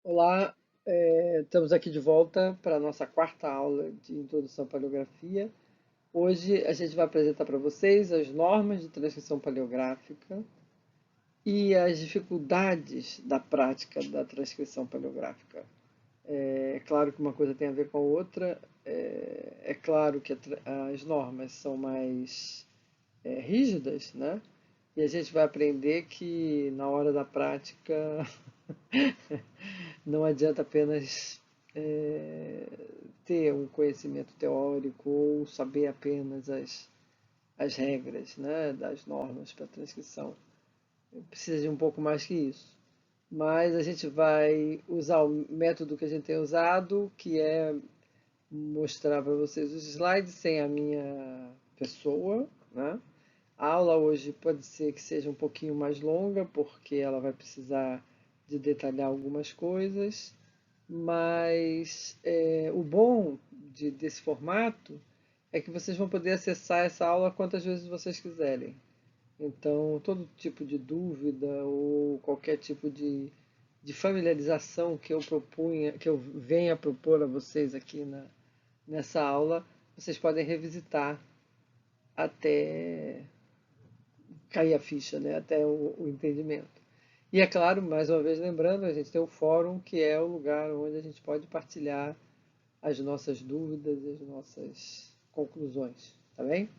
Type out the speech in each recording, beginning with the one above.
Olá, estamos aqui de volta para a nossa quarta aula de Introdução à Paleografia. Hoje a gente vai apresentar para vocês as normas de transcrição paleográfica e as dificuldades da prática da transcrição paleográfica. É claro que uma coisa tem a ver com a outra, é claro que as normas são mais rígidas, né? E a gente vai aprender que na hora da prática não adianta apenas é, ter um conhecimento teórico ou saber apenas as regras, né, das normas para transcrição. Precisa de um pouco mais que isso. Mas a gente vai usar o método que a gente tem usado, que é mostrar para vocês os slides sem a minha pessoa, né? A aula hoje pode ser que seja um pouquinho mais longa, porque ela vai precisar de detalhar algumas coisas, mas o bom desse formato é que vocês vão poder acessar essa aula quantas vezes vocês quiserem. Então, todo tipo de dúvida ou qualquer tipo de familiarização que eu propunha, que eu venha propor a vocês aqui nessa aula, vocês podem revisitar até cair a ficha, né? Até o entendimento. E é claro, mais uma vez lembrando, a gente tem o fórum, que é o lugar onde a gente pode partilhar as nossas dúvidas e as nossas conclusões, tá bem?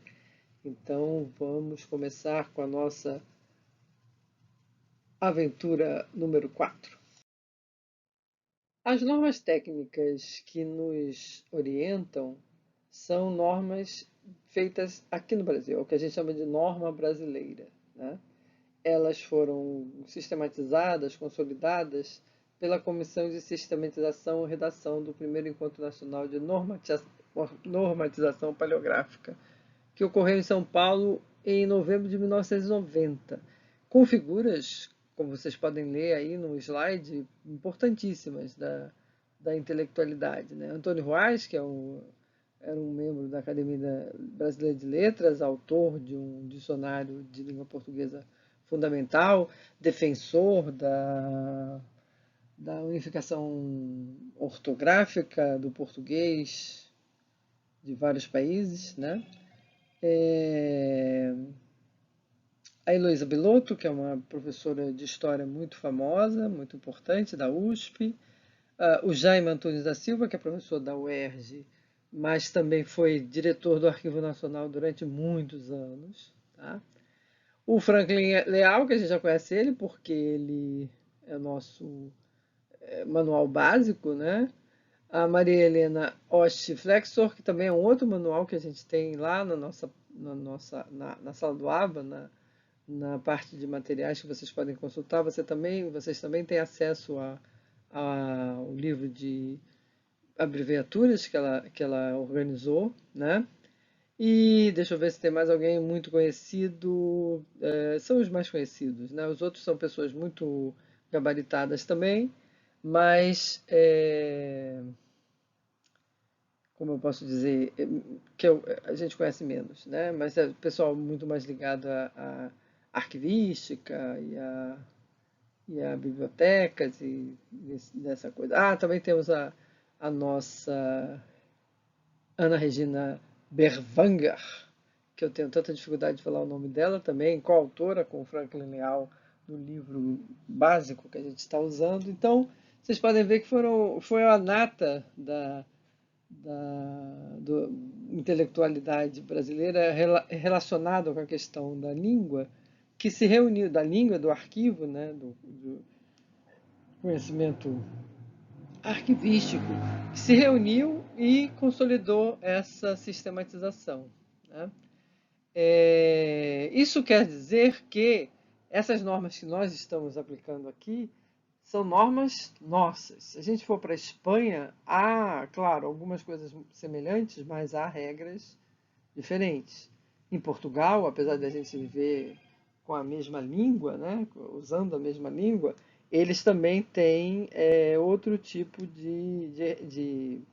Então vamos começar com a nossa aventura número 4. As normas técnicas que nos orientam são normas feitas aqui no Brasil, é o que a gente chama de norma brasileira, né? Elas foram sistematizadas, consolidadas pela Comissão de Sistematização e Redação do primeiro Encontro Nacional de Normatização Paleográfica, que ocorreu em São Paulo em novembro de 1990, com figuras, como vocês podem ler aí no slide, importantíssimas da intelectualidade, né? Antônio Ruas, que era um membro da Academia Brasileira de Letras, autor de um dicionário de língua portuguesa fundamental, defensor da unificação ortográfica do português de vários países, né? É, a Heloísa Belotto, que é uma professora de história muito famosa, muito importante, da USP. O Jaime Antunes da Silva, que é professor da UERJ, mas também foi diretor do Arquivo Nacional durante muitos anos. Tá? O Franklin Leal, que a gente já conhece ele, porque ele é o nosso manual básico, né? A Maria Helena Oste Flexor, que também é um outro manual que a gente tem lá na sala do ABA, na parte de materiais que vocês podem consultar. Vocês também têm acesso ao livro de abreviaturas que ela organizou, né? E deixa eu ver se tem mais alguém muito conhecido. São os mais conhecidos, né? Os outros são pessoas muito gabaritadas também, mas como eu posso dizer, a gente conhece menos, né? Mas é pessoal muito mais ligado à arquivística e a bibliotecas e dessa coisa. Também temos a nossa Ana Regina Berwanger, que eu tenho tanta dificuldade de falar o nome dela também, coautora com o Franklin Leal do livro básico que a gente está usando. Então, vocês podem ver que foi a nata da intelectualidade brasileira relacionada com a questão da língua, que se reuniu, da língua, do arquivo, né, do conhecimento arquivístico, que se reuniu e consolidou essa sistematização, né? Isso quer dizer que essas normas que nós estamos aplicando aqui são normas nossas. Se a gente for para a Espanha, há, claro, algumas coisas semelhantes, mas há regras diferentes. Em Portugal, apesar de a gente viver com a mesma língua, né, usando a mesma língua, eles também têm outro tipo de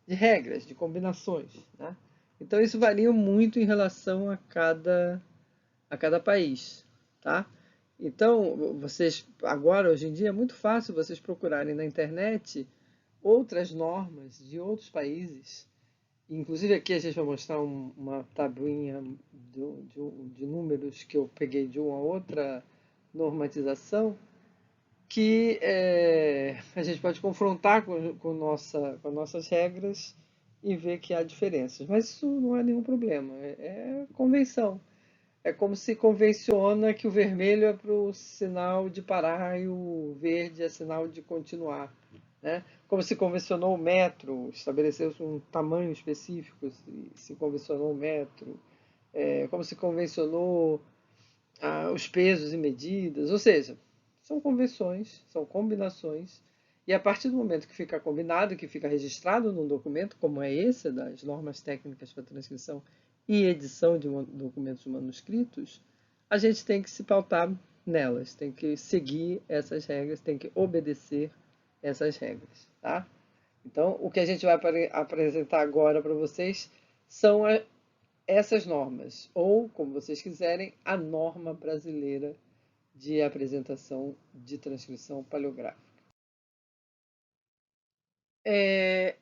regras, de combinações, né? Então isso varia muito em relação a cada país, tá? Então, vocês agora, hoje em dia, é muito fácil vocês procurarem na internet outras normas de outros países. Inclusive aqui a gente vai mostrar uma tabuinha de números que eu peguei de uma outra normatização que a gente pode confrontar com nossas regras e ver que há diferenças. Mas isso não é nenhum problema, é convenção. É como se convenciona que o vermelho é para o sinal de parar e o verde é sinal de continuar, né? Como se convencionou o metro, estabeleceu-se um tamanho específico, se convencionou o metro, como se convencionou os pesos e medidas, ou seja, são convenções, são combinações, e a partir do momento que fica combinado, que fica registrado num documento, como é esse, das normas técnicas para transcrição e edição de documentos manuscritos, a gente tem que se pautar nelas, tem que seguir essas regras, tem que obedecer essas regras, tá? Então, o que a gente vai apresentar agora para vocês são essas normas, ou, como vocês quiserem, a norma brasileira de apresentação de transcrição paleográfica. É,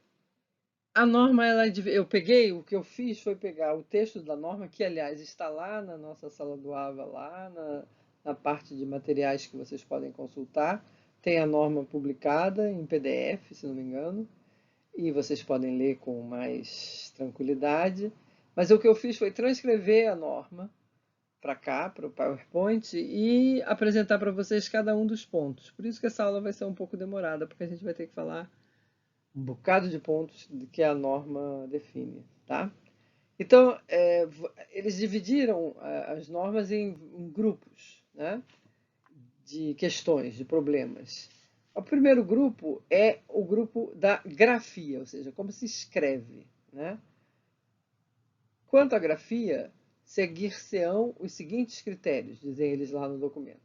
a norma, eu peguei, o que eu fiz foi pegar o texto da norma, que aliás está lá na nossa sala do AVA, lá na parte de materiais que vocês podem consultar. Tem a norma publicada em PDF, se não me engano, e vocês podem ler com mais tranquilidade. Mas o que eu fiz foi transcrever a norma para cá, para o PowerPoint, e apresentar para vocês cada um dos pontos. Por isso que essa aula vai ser um pouco demorada, porque a gente vai ter que falar um bocado de pontos que a norma define, tá? Então, eles dividiram as normas em grupos, né, de questões, de problemas. O primeiro grupo é o grupo da grafia, ou seja, como se escreve, né? Quanto à grafia, seguir-se-ão os seguintes critérios, dizem eles lá no documento.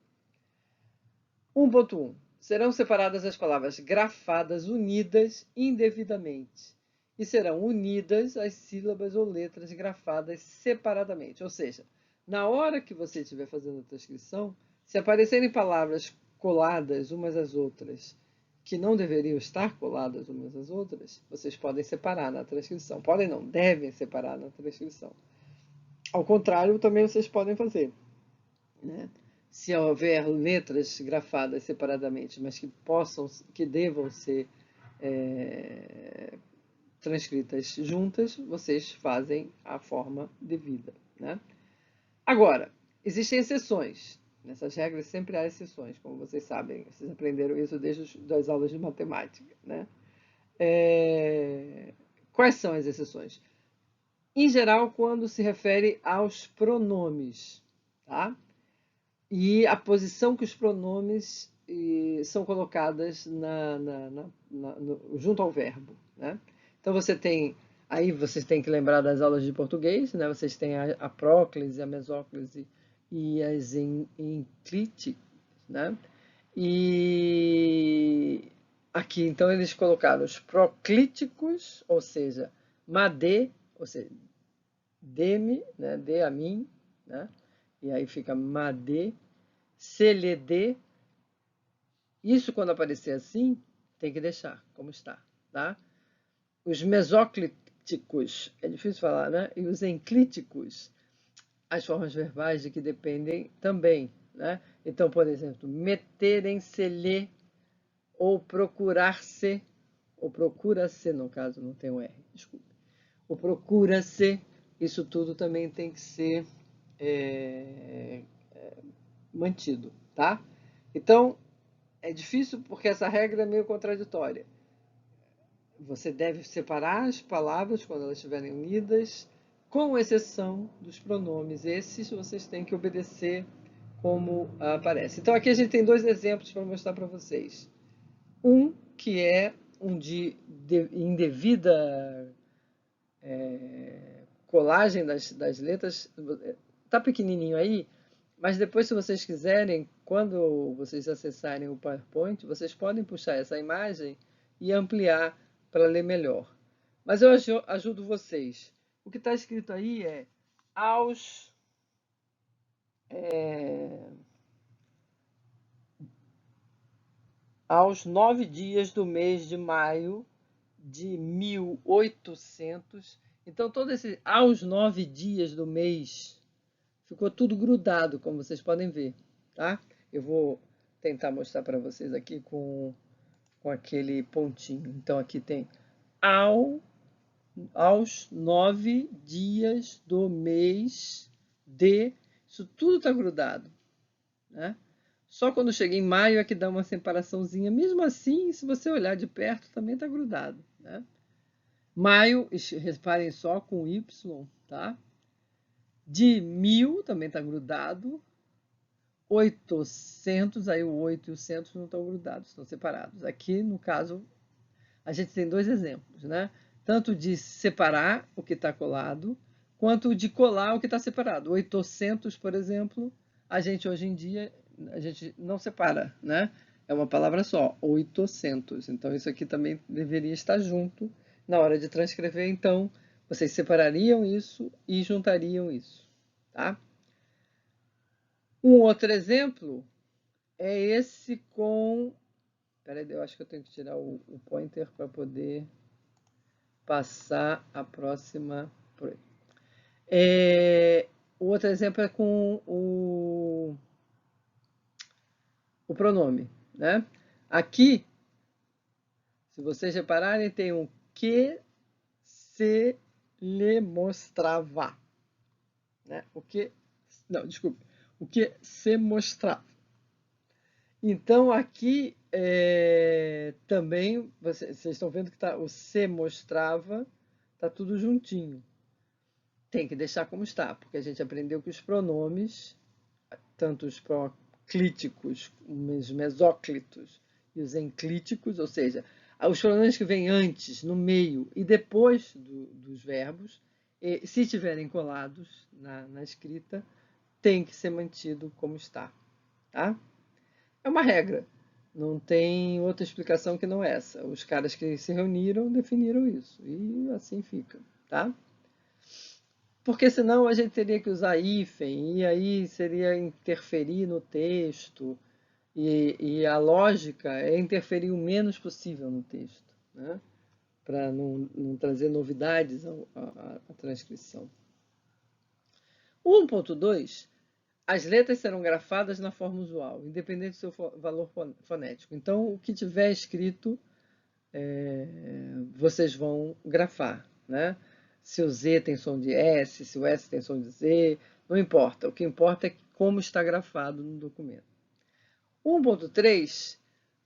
1.1. Serão separadas as palavras grafadas unidas indevidamente e serão unidas as sílabas ou letras grafadas separadamente. Ou seja, na hora que você estiver fazendo a transcrição, se aparecerem palavras coladas umas às outras que não deveriam estar coladas umas às outras, vocês podem separar na transcrição. Podem não, devem separar na transcrição. Ao contrário, também vocês podem fazer, né? Se houver letras grafadas separadamente, mas que devam ser transcritas juntas, vocês fazem a forma devida, né? Agora, existem exceções. Nessas regras sempre há exceções, como vocês sabem. Vocês aprenderam isso desde as aulas de matemática, né? Quais são as exceções? Em geral, quando se refere aos pronomes, tá? E a posição que os pronomes são colocadas junto ao verbo, né? Então aí vocês têm que lembrar das aulas de português, né? Vocês têm a próclise, a mesóclise e as enclíticas, né? E aqui, então, eles colocaram os proclíticos, ou seja, madê, ou seja, dê-me, né? Dê a mim, né? E aí fica madê, CLD. Isso, quando aparecer assim, tem que deixar como está, tá? Os mesoclíticos, é difícil falar, né? E os enclíticos, as formas verbais de que dependem também, né? Então, por exemplo, meterem-se-lhe ou procurar-se, ou procura-se, no caso, não tem o R, desculpe. O procura-se, isso tudo também tem que ser mantido, tá? Então, é difícil porque essa regra é meio contraditória. Você deve separar as palavras quando elas estiverem unidas, com exceção dos pronomes. Esses vocês têm que obedecer como aparece. Então, aqui a gente tem dois exemplos para mostrar para vocês. Um que é um de indevida colagem das letras. Tá pequenininho aí, mas depois, se vocês quiserem, quando vocês acessarem o PowerPoint, vocês podem puxar essa imagem e ampliar para ler melhor. Mas eu ajudo vocês. O que está escrito aí é aos aos 9 dias do mês de maio de 1800. Então, todo esse aos 9 dias do mês ficou tudo grudado, como vocês podem ver, tá? Eu vou tentar mostrar para vocês aqui com aquele pontinho. Então, aqui tem ao, aos 9 dias do mês de. Isso tudo está grudado, né? Só quando chega em maio é que dá uma separaçãozinha. Mesmo assim, se você olhar de perto, também está grudado, né? Maio, reparem só com Y, tá? De 1000 também está grudado. 800, aí o 8 e o 100 não estão grudados, estão separados. Aqui, no caso, a gente tem dois exemplos, né? Tanto de separar o que está colado, quanto de colar o que está separado. 800, por exemplo, a gente hoje em dia a gente não separa, né? É uma palavra só, 800. Então isso aqui também deveria estar junto na hora de transcrever. Então vocês separariam isso e juntariam isso, tá? Um outro exemplo é esse com. Peraí, eu acho que eu tenho que tirar o pointer para poder passar a próxima. O outro exemplo é com o pronome, né? Aqui, se vocês repararem, tem um que se lhe mostrava, né? O que, não, desculpe, o que se mostrava. Então aqui também vocês estão vendo que tá, o se mostrava, tá tudo juntinho. Tem que deixar como está, porque a gente aprendeu que os pronomes, tanto os proclíticos, os mesóclitos e os enclíticos, ou seja, os pronomes que vêm antes, no meio e depois dos verbos, se estiverem colados na escrita, tem que ser mantido como está, tá? É uma regra, não tem outra explicação que não essa. Os caras que se reuniram definiram isso, e assim fica, tá? Porque senão a gente teria que usar hífen, e aí seria interferir no texto, e a lógica é interferir o menos possível no texto, né? Para não trazer novidades à transcrição. O 1.2, as letras serão grafadas na forma usual, independente do seu valor fonético. Então, o que tiver escrito, vocês vão grafar, né? Se o Z tem som de S, se o S tem som de Z, não importa. O que importa é como está grafado no documento. 1.3,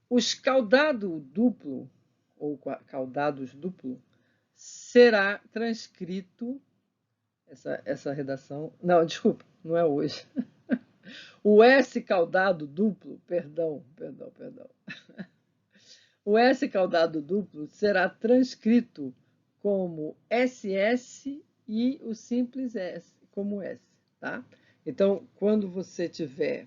o escaldado duplo, ou caudados duplo, será transcrito, essa redação, não, desculpa, não é hoje. O S caudado duplo, perdão. O S caudado duplo será transcrito como SS e o simples S como S, tá? Então, quando você tiver,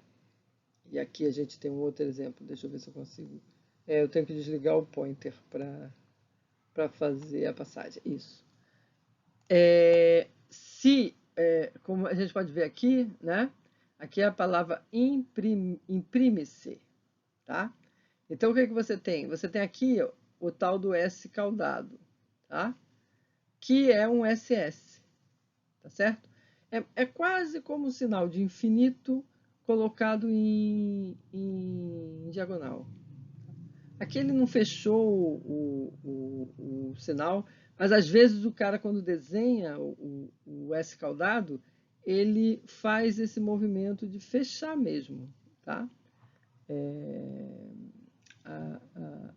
e aqui a gente tem um outro exemplo, deixa eu ver se eu consigo. Eu tenho que desligar o pointer para fazer a passagem. Isso. Como a gente pode ver aqui, né? Aqui é a palavra imprime-se, tá? Então, o que você tem? Você tem aqui o tal do S caudado, tá? Que é um SS, tá certo? É quase como um sinal de infinito colocado em diagonal. Aqui ele não fechou o sinal, mas às vezes o cara, quando desenha o S caudado, ele faz esse movimento de fechar mesmo, tá? A, a,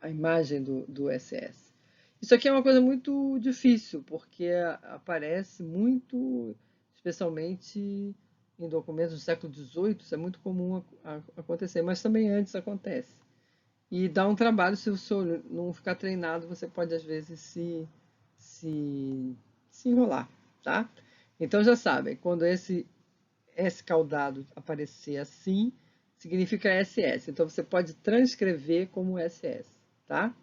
a imagem do SS. Isso aqui é uma coisa muito difícil, porque aparece muito, especialmente em documentos do século XVIII, isso é muito comum acontecer, mas também antes acontece. E dá um trabalho, se o senhor não ficar treinado, você pode às vezes se enrolar, tá? Então já sabem, quando esse S caudado aparecer assim, significa SS. Então você pode transcrever como SS, tá?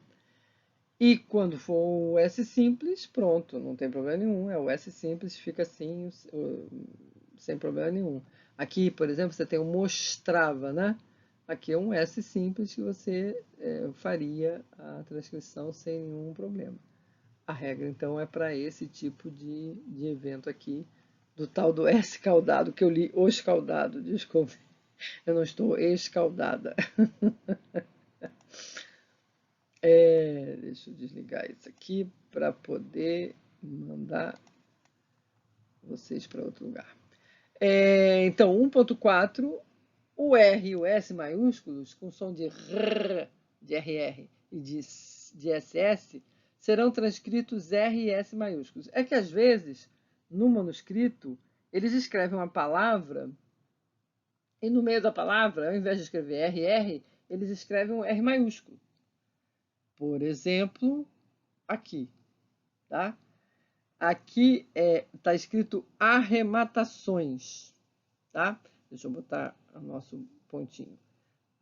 E quando for o S simples, pronto, não tem problema nenhum. É o S simples, fica assim, sem problema nenhum. Aqui, por exemplo, você tem o mostrava, né? aqui é um S simples que você faria a transcrição sem nenhum problema. A regra, então, é para esse tipo de evento aqui, do tal do escaldado, que eu li o escaldado, desculpe, eu não estou escaldada. Deixa eu desligar isso aqui para poder mandar vocês para outro lugar. Então, 1.4, o R e o S maiúsculos, com som de RR, de RR e de SS, serão transcritos R e S maiúsculos. É que, às vezes, no manuscrito, eles escrevem uma palavra e, no meio da palavra, ao invés de escrever RR, eles escrevem um R maiúsculo. Por exemplo, aqui, tá? Aqui está escrito arrematações, tá? Deixa eu botar o nosso pontinho.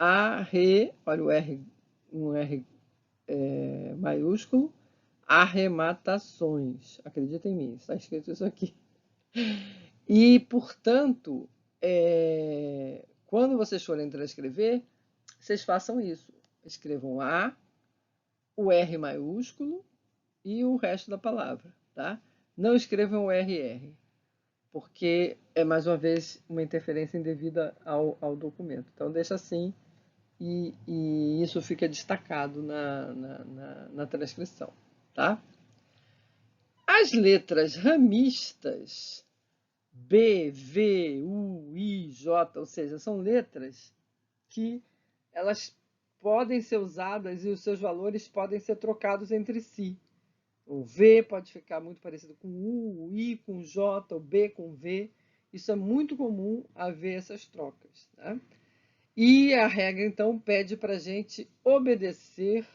Olha o R, um R maiúsculo, arrematações. Acredita em mim, está escrito isso aqui. E, portanto, quando vocês forem transcrever, vocês façam isso. Escrevam A, o R maiúsculo e o resto da palavra, tá? Não escrevam o RR, porque é, mais uma vez, uma interferência indevida ao documento. Então, deixa assim e isso fica destacado na transcrição, tá? As letras ramistas, B, V, U, I, J, ou seja, são letras que elas podem ser usadas e os seus valores podem ser trocados entre si. O V pode ficar muito parecido com U, o I com J, o B com V. Isso é muito comum haver essas trocas, né? E a regra, então, pede para a gente obedecer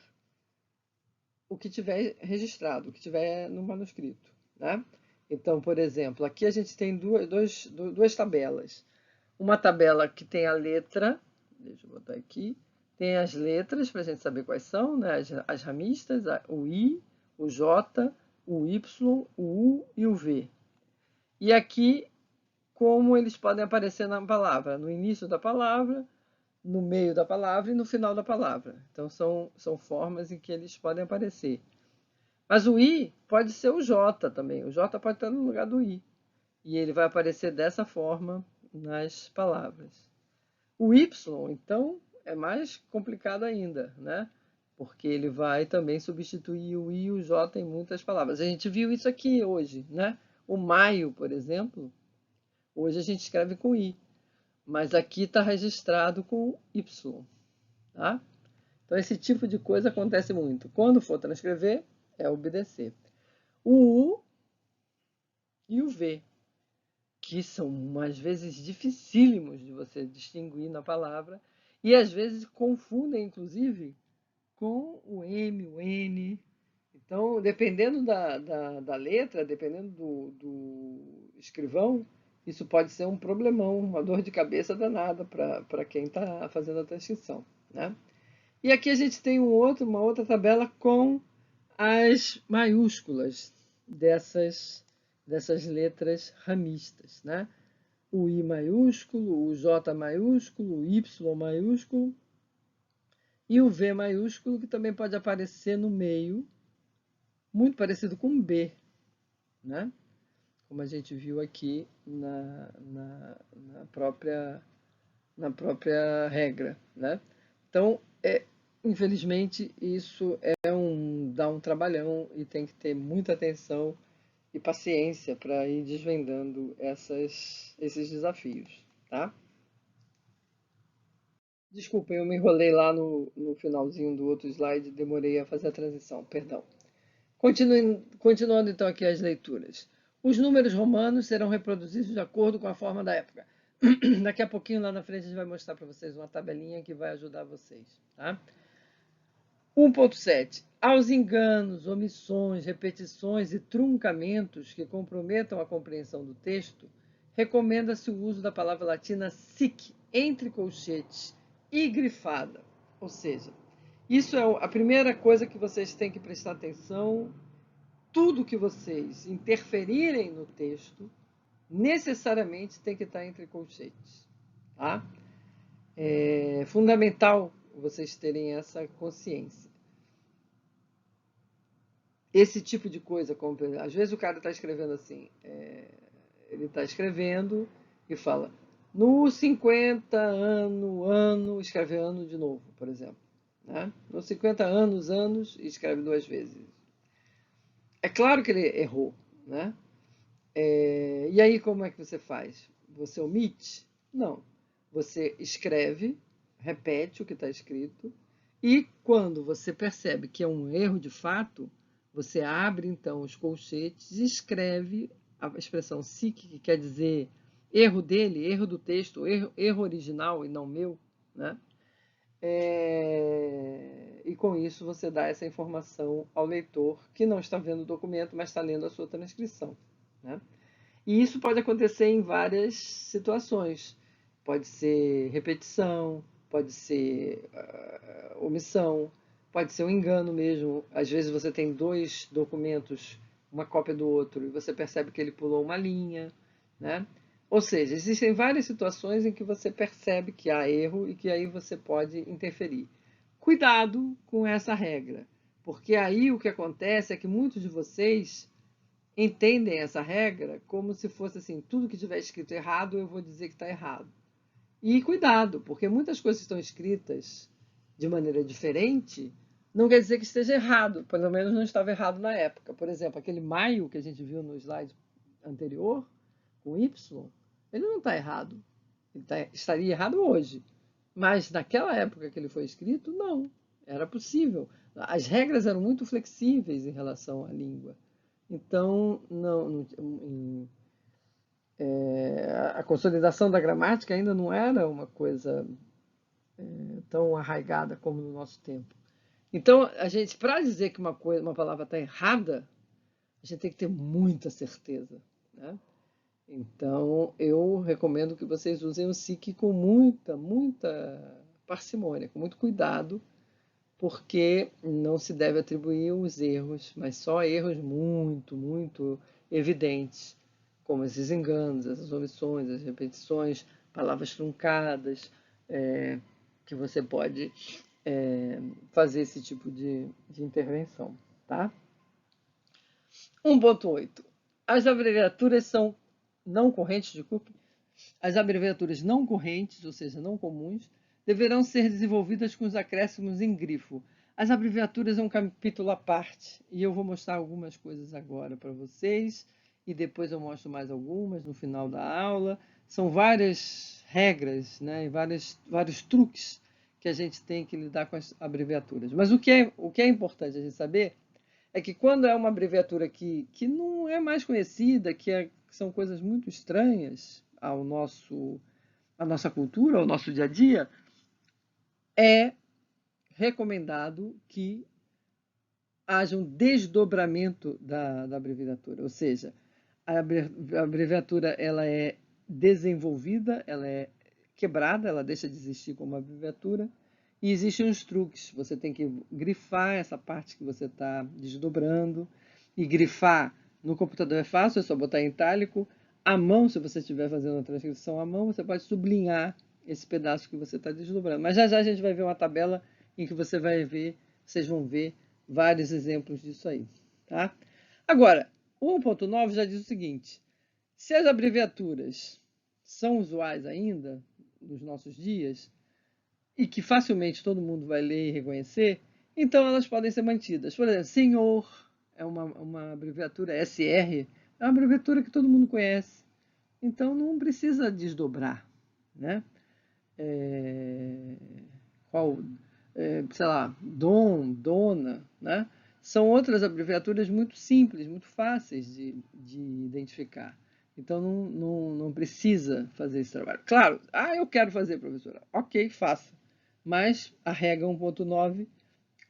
o que tiver registrado, o que tiver no manuscrito, né? Então, por exemplo, aqui a gente tem duas tabelas. Uma tabela que tem a letra, deixa eu botar aqui, tem as letras para a gente saber quais são, né? As ramistas, o I, o J, o Y, o U e o V. E aqui, como eles podem aparecer na palavra, no início da palavra, no meio da palavra e no final da palavra. Então, são formas em que eles podem aparecer. Mas o I pode ser o J também. O J pode estar no lugar do I. E ele vai aparecer dessa forma nas palavras. O Y, então, é mais complicado ainda, né? Porque ele vai também substituir o I e o J em muitas palavras. A gente viu isso aqui hoje, né? O maio, por exemplo, hoje a gente escreve com I, mas aqui está registrado com Y, tá? Então, esse tipo de coisa acontece muito. Quando for transcrever, é obedecer. O U e o V, que são, às vezes, dificílimos de você distinguir na palavra, e às vezes confundem, inclusive, com o M, o N. Então, dependendo da letra, dependendo do escrivão, isso pode ser um problemão, uma dor de cabeça danada para quem está fazendo a transcrição, né? E aqui a gente tem uma outra tabela com as maiúsculas dessas letras ramistas, né? O I maiúsculo, o J maiúsculo, o Y maiúsculo e o V maiúsculo, que também pode aparecer no meio, muito parecido com B, né? Como a gente viu aqui na própria regra, né? Então, infelizmente, isso dá um trabalhão e tem que ter muita atenção e paciência para ir desvendando esses desafios, tá? Desculpa, eu me enrolei lá no finalzinho do outro slide, demorei a fazer a transição, perdão. Continuando então aqui as leituras. Os números romanos serão reproduzidos de acordo com a forma da época. Daqui a pouquinho, lá na frente, a gente vai mostrar para vocês uma tabelinha que vai ajudar vocês, tá? 1.7. Aos enganos, omissões, repetições e truncamentos que comprometam a compreensão do texto, recomenda-se o uso da palavra latina sic, entre colchetes, e grifada. Ou seja, isso é a primeira coisa que vocês têm que prestar atenção. Tudo que vocês interferirem no texto, necessariamente tem que estar entre colchetes, tá? É fundamental vocês terem essa consciência. Esse tipo de coisa, como, às vezes o cara está escrevendo assim, ele está escrevendo e fala, no 50 ano, escreve ano de novo, por exemplo. Né? Nos 50 anos, e escreve duas vezes. É claro que ele errou, né? E aí como é que você faz? Você omite? Não. Você escreve, repete o que está escrito, e quando você percebe que é um erro de fato, você abre então os colchetes e escreve a expressão SIC, que quer dizer erro dele, erro do texto, erro original e não meu, né? E com isso você dá essa informação ao leitor que não está vendo o documento, mas está lendo a sua transcrição, né? E isso pode acontecer em várias situações. Pode ser repetição, pode ser omissão, pode ser um engano mesmo. Às vezes você tem dois documentos, uma cópia do outro, e você percebe que ele pulou uma linha, né? Ou seja, existem várias situações em que você percebe que há erro e que aí você pode interferir. Cuidado com essa regra, porque aí o que acontece é que muitos de vocês entendem essa regra como se fosse assim, tudo que tiver escrito errado, eu vou dizer que está errado. E cuidado, porque muitas coisas estão escritas de maneira diferente, não quer dizer que esteja errado, pelo menos não estava errado na época. Por exemplo, aquele maio que a gente viu no slide anterior, com Y, ele não está errado. Ele estaria errado hoje. Mas naquela época que ele foi escrito, não. Era possível. As regras eram muito flexíveis em relação à língua. Então, a consolidação da gramática ainda não era uma coisa tão arraigada como no nosso tempo. Então, a gente, para dizer que uma palavra está errada, a gente tem que ter muita certeza, né? Então, eu recomendo que vocês usem o SIC com muita parcimônia, com muito cuidado, porque não se deve atribuir os erros, mas só erros muito evidentes, como esses enganos, essas omissões, as repetições, palavras truncadas, que você pode fazer esse tipo de intervenção, tá? 1.8. As abreviaturas são não correntes de Cook. As abreviaturas não correntes, ou seja, não comuns, deverão ser desenvolvidas com os acréscimos em grifo. As abreviaturas é um capítulo à parte e eu vou mostrar algumas coisas agora para vocês e depois eu mostro mais algumas no final da aula. São várias regras, né, e vários truques que a gente tem que lidar com as abreviaturas. Mas o que é importante a gente saber é que quando é uma abreviatura que não é mais conhecida, que são coisas muito estranhas à nossa cultura, ao nosso dia a dia, é recomendado que haja um desdobramento da abreviatura, ou seja, a abreviatura ela é desenvolvida, ela é quebrada, ela deixa de existir como abreviatura, e existem uns truques. Você tem que grifar essa parte que você está desdobrando, e grifar no computador é fácil, é só botar em itálico. À mão, se você estiver fazendo a transcrição à mão, você pode sublinhar esse pedaço que você está desdobrando. Mas já já a gente vai ver uma tabela em que vocês vão ver vários exemplos disso aí, tá? Agora, o 1.9 já diz o seguinte: se as abreviaturas são usuais ainda nos nossos dias e que facilmente todo mundo vai ler e reconhecer, então elas podem ser mantidas. Por exemplo, senhor é uma abreviatura, SR é uma abreviatura que todo mundo conhece, então não precisa desdobrar, né? É, qual, sei lá, dom, dona, né? São outras abreviaturas muito simples, muito fáceis de identificar. Então não precisa fazer esse trabalho. Claro, eu quero fazer, professora. Ok, faça. Mas a regra 1.9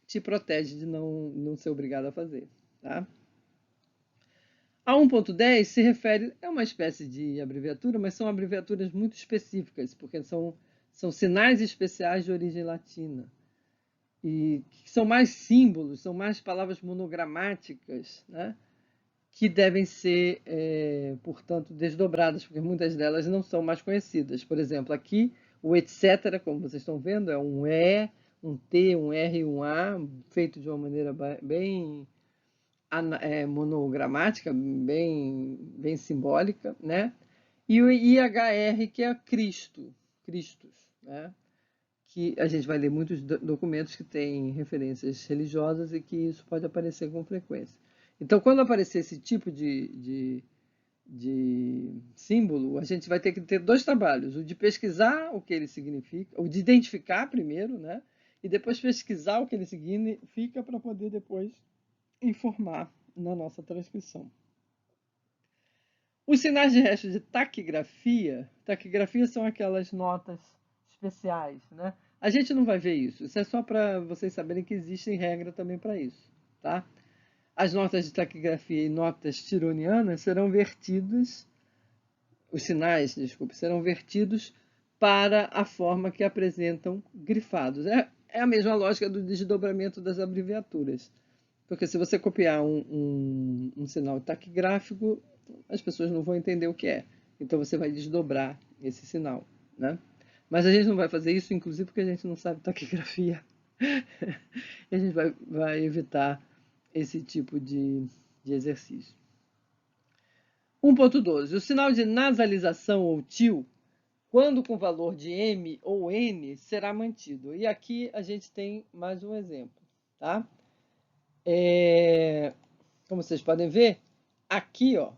te protege de não ser obrigado a fazer. Tá? A 1.10 se refere, é uma espécie de abreviatura, mas são abreviaturas muito específicas, porque são sinais especiais de origem latina. E que são mais símbolos, são mais palavras monogramáticas, né? Que devem ser, portanto, desdobradas, porque muitas delas não são mais conhecidas. Por exemplo, aqui O etc., como vocês estão vendo, é um E, um T, um R e um A, feito de uma maneira bem monogramática, bem simbólica, né? E o IHR, que é Cristo, Christus, né? Que a gente vai ler muitos documentos que têm referências religiosas e que isso pode aparecer com frequência. Então, quando aparecer esse tipo de símbolo, a gente vai ter que ter dois trabalhos: o de pesquisar o que ele significa, o de identificar primeiro, né? E depois pesquisar o que ele significa para poder depois informar na nossa transcrição. Os sinais de resto de taquigrafia são aquelas notas especiais, né? A gente não vai ver isso. Isso é só para vocês saberem que existem regras também para isso, tá? As notas de taquigrafia e notas tironianas serão vertidas, os sinais, desculpe, serão vertidos para a forma que apresentam grifados. É a mesma lógica do desdobramento das abreviaturas. Porque se você copiar um sinal taquigráfico, as pessoas não vão entender o que é. Então você vai desdobrar esse sinal, né? Mas a gente não vai fazer isso, inclusive porque a gente não sabe taquigrafia. E a gente vai evitar esse tipo de exercício. 1.12. O sinal de nasalização ou til, quando com valor de M ou N, será mantido. E aqui a gente tem mais um exemplo, tá? Como vocês podem ver, aqui, ó,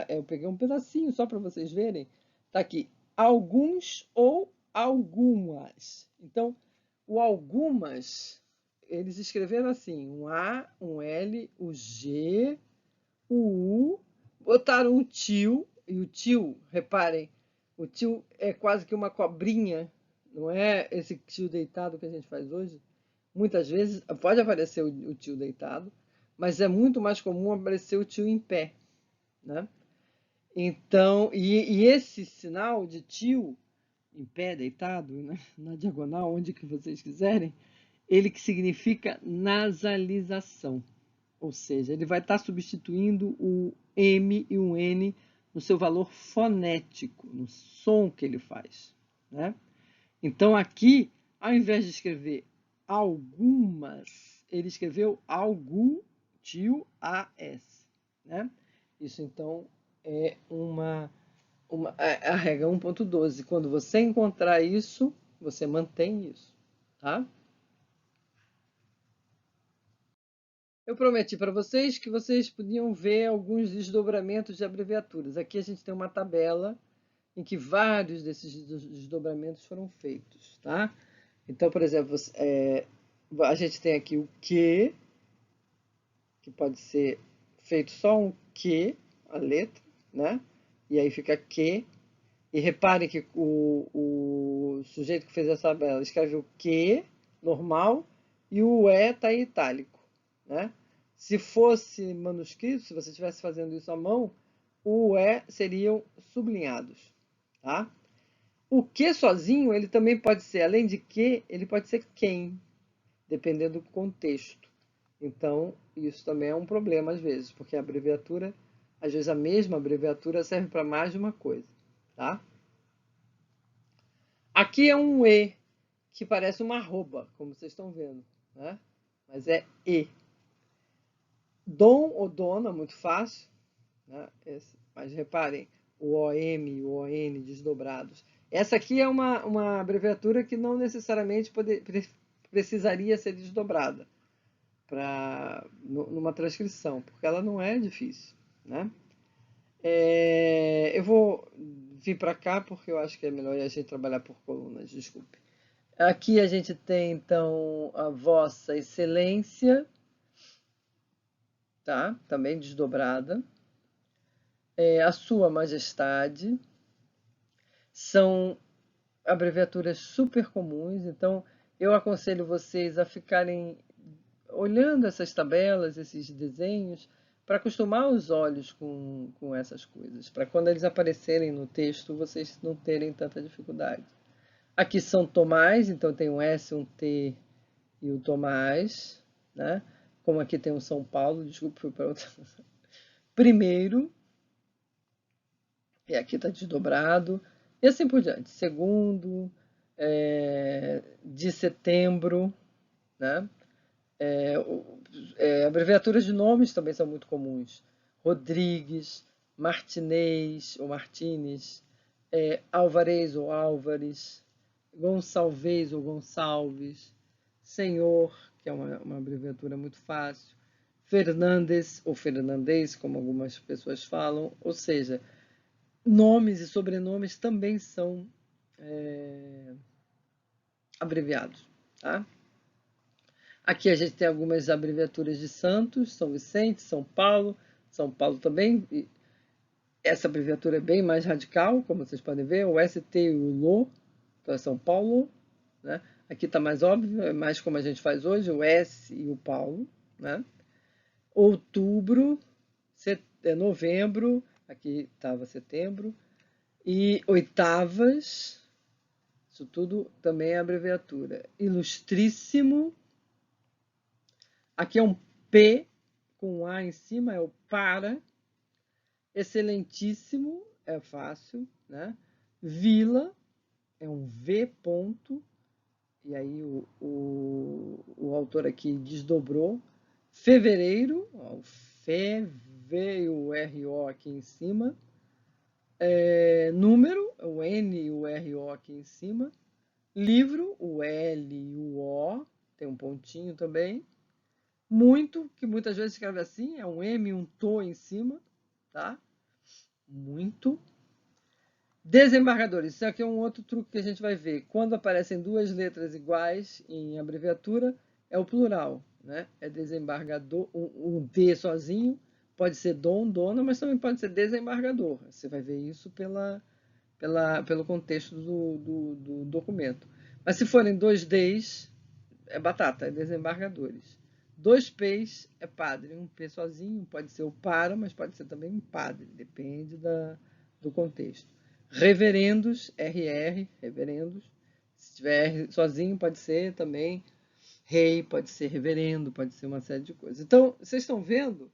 eu peguei um pedacinho só para vocês verem. Tá aqui, alguns ou algumas. Então, o algumas, eles escreveram assim, um A, um L, o G, o U, botaram o tio, e o tio, reparem, o tio é quase que uma cobrinha, não é esse tio deitado que a gente faz hoje. Muitas vezes pode aparecer o tio deitado, mas é muito mais comum aparecer o tio em pé, né? Então, e esse sinal de tio em pé, deitado, né, na diagonal, onde que vocês quiserem, ele que significa nasalização. Ou seja, ele vai estar substituindo o M e o N no seu valor fonético, no som que ele faz, né? Então aqui, ao invés de escrever algumas, ele escreveu algu, tio, as, né? Isso então é a regra 1.12. Quando você encontrar isso, você mantém isso, tá? Eu prometi para vocês que vocês podiam ver alguns desdobramentos de abreviaturas. Aqui a gente tem uma tabela em que vários desses desdobramentos foram feitos, tá? Então, por exemplo, a gente tem aqui o que pode ser feito só um Q, a letra, né? E aí fica Q. E reparem que o sujeito que fez essa tabela escreve o Q normal e o E está em itálico, né? Se fosse manuscrito, se você estivesse fazendo isso à mão, o E seriam sublinhados, tá? O que sozinho, ele também pode ser, além de que, ele pode ser quem, dependendo do contexto. Então, isso também é um problema às vezes, porque a abreviatura, às vezes a mesma abreviatura serve para mais de uma coisa, tá? Aqui é um E, que parece uma arroba, como vocês estão vendo, né? Mas é E. Dom ou dona, muito fácil, né? Mas reparem, o OM e o ON desdobrados. Essa aqui é uma abreviatura que não necessariamente precisaria ser desdobrada numa transcrição, porque ela não é difícil, né? Eu vou vir para cá porque eu acho que é melhor a gente trabalhar por colunas, desculpe. Aqui a gente tem, então, a Vossa Excelência, tá? Também desdobrada. A Sua Majestade. São abreviaturas super comuns, então eu aconselho vocês a ficarem olhando essas tabelas, esses desenhos, para acostumar os olhos com essas coisas, para quando eles aparecerem no texto vocês não terem tanta dificuldade. Aqui São Tomás, então tem um S, um T e o Tomás, né? Como aqui tem o São Paulo, desculpa, fui para outra. Primeiro, e aqui está desdobrado. E assim por diante. Segundo, de setembro, né? É, abreviaturas de nomes também são muito comuns. Rodrigues, Martinez ou Martínez, Álvarez ou Álvares, Gonçalves ou Gonçalves, Senhor, que é uma abreviatura muito fácil, Fernandes ou Fernandes, como algumas pessoas falam, ou seja, nomes e sobrenomes também são abreviados, tá? Aqui a gente tem algumas abreviaturas de santos, São Vicente, São Paulo também. E essa abreviatura é bem mais radical, como vocês podem ver, o ST e o LO, então é São Paulo, né? Aqui está mais óbvio, é mais como a gente faz hoje, o S e o Paulo, né? Outubro, novembro, aqui estava setembro, e oitavas, isso tudo também é abreviatura. Ilustríssimo, aqui é um P com um A em cima, é o para. Excelentíssimo, é fácil, né? Vila, é um V ponto, e aí o autor aqui desdobrou. Fevereiro, ó, o Fe, V e o R-O aqui em cima. Número, o N e o R-O aqui em cima. Livro, o L e o O, tem um pontinho também. Muito, que muitas vezes escreve assim, é um M e um TO em cima, tá? Muito. Desembargadores, isso aqui é um outro truque que a gente vai ver. Quando aparecem duas letras iguais em abreviatura, é o plural, né? É desembargador, um D sozinho, pode ser dom, dona, mas também pode ser desembargador. Você vai ver isso pelo contexto do documento. Mas se forem dois Ds, é batata, é desembargadores. Dois P's é padre. Um P sozinho pode ser o para, mas pode ser também um padre, depende do contexto. Reverendos, RR, reverendos. Se tiver R sozinho, pode ser também rei, pode ser reverendo, pode ser uma série de coisas. Então, vocês estão vendo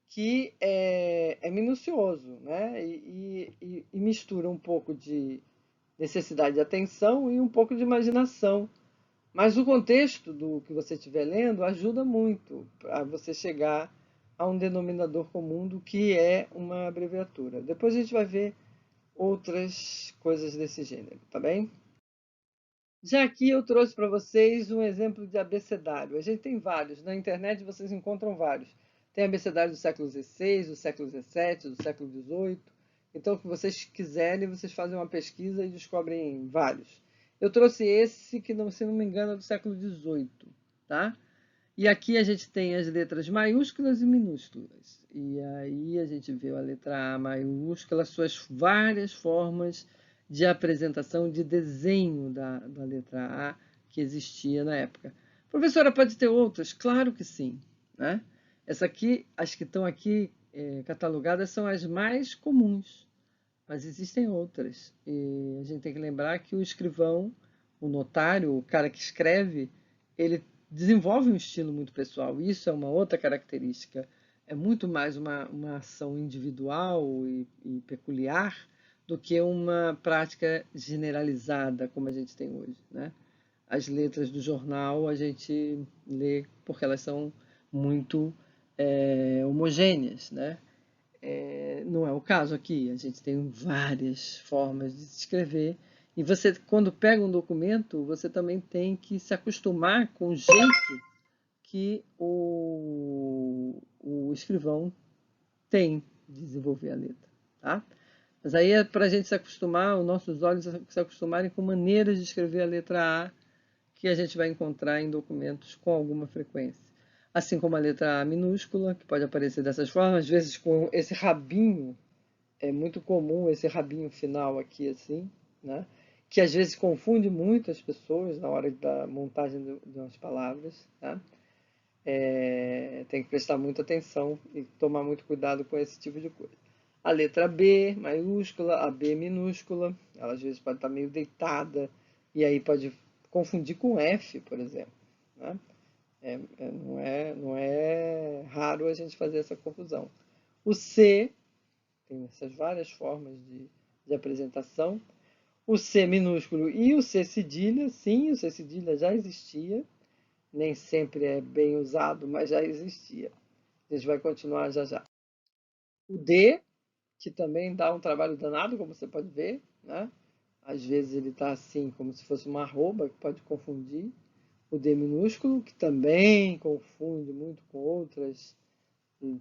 que é minucioso, né? E mistura um pouco de necessidade de atenção e um pouco de imaginação. Mas o contexto do que você estiver lendo ajuda muito para você chegar a um denominador comum do que é uma abreviatura. Depois a gente vai ver outras coisas desse gênero, tá bem? Já aqui eu trouxe para vocês um exemplo de abecedário. A gente tem vários, na internet vocês encontram vários. Tem abecedário do século XVI, do século XVII, do século XVIII. Então, o que vocês quiserem, vocês fazem uma pesquisa e descobrem vários. Eu trouxe esse que, se não me engano, é do século XVIII, tá? E aqui a gente tem as letras maiúsculas e minúsculas. E aí a gente vê a letra A maiúscula, suas várias formas de apresentação, de desenho da letra A que existia na época. Professora, pode ter outras? Claro que sim, né? Essa aqui, as que estão aqui catalogadas são as mais comuns, mas existem outras. E a gente tem que lembrar que o escrivão, o notário, o cara que escreve, ele desenvolve um estilo muito pessoal. Isso é uma outra característica. É muito mais uma ação individual e peculiar do que uma prática generalizada, como a gente tem hoje, né? As letras do jornal a gente lê porque elas são muito homogêneas, né? Não é o caso aqui. A gente tem várias formas de se escrever. E você, quando pega um documento, você também tem que se acostumar com o jeito que o escrivão tem de desenvolver a letra. Tá? Mas aí é para a gente se acostumar, os nossos olhos se acostumarem com maneiras de escrever a letra A que a gente vai encontrar em documentos com alguma frequência. Assim como a letra A minúscula, que pode aparecer dessas formas, às vezes com esse rabinho, é muito comum esse rabinho final aqui assim, né? Que às vezes confunde muito as pessoas na hora da montagem de umas palavras, tá? Tem que prestar muita atenção e tomar muito cuidado com esse tipo de coisa. A letra B maiúscula, a B minúscula, ela às vezes pode estar meio deitada e aí pode confundir com F, por exemplo, né? Não é raro a gente fazer essa confusão. O C tem essas várias formas de apresentação. O C minúsculo e o C cedilha, sim, o C cedilha já existia, nem sempre é bem usado, mas já existia. A gente vai continuar já já. O D, que também dá um trabalho danado, como você pode ver, né? Às vezes ele está assim, como se fosse uma arroba, que pode confundir. O D minúsculo, que também confunde muito com outros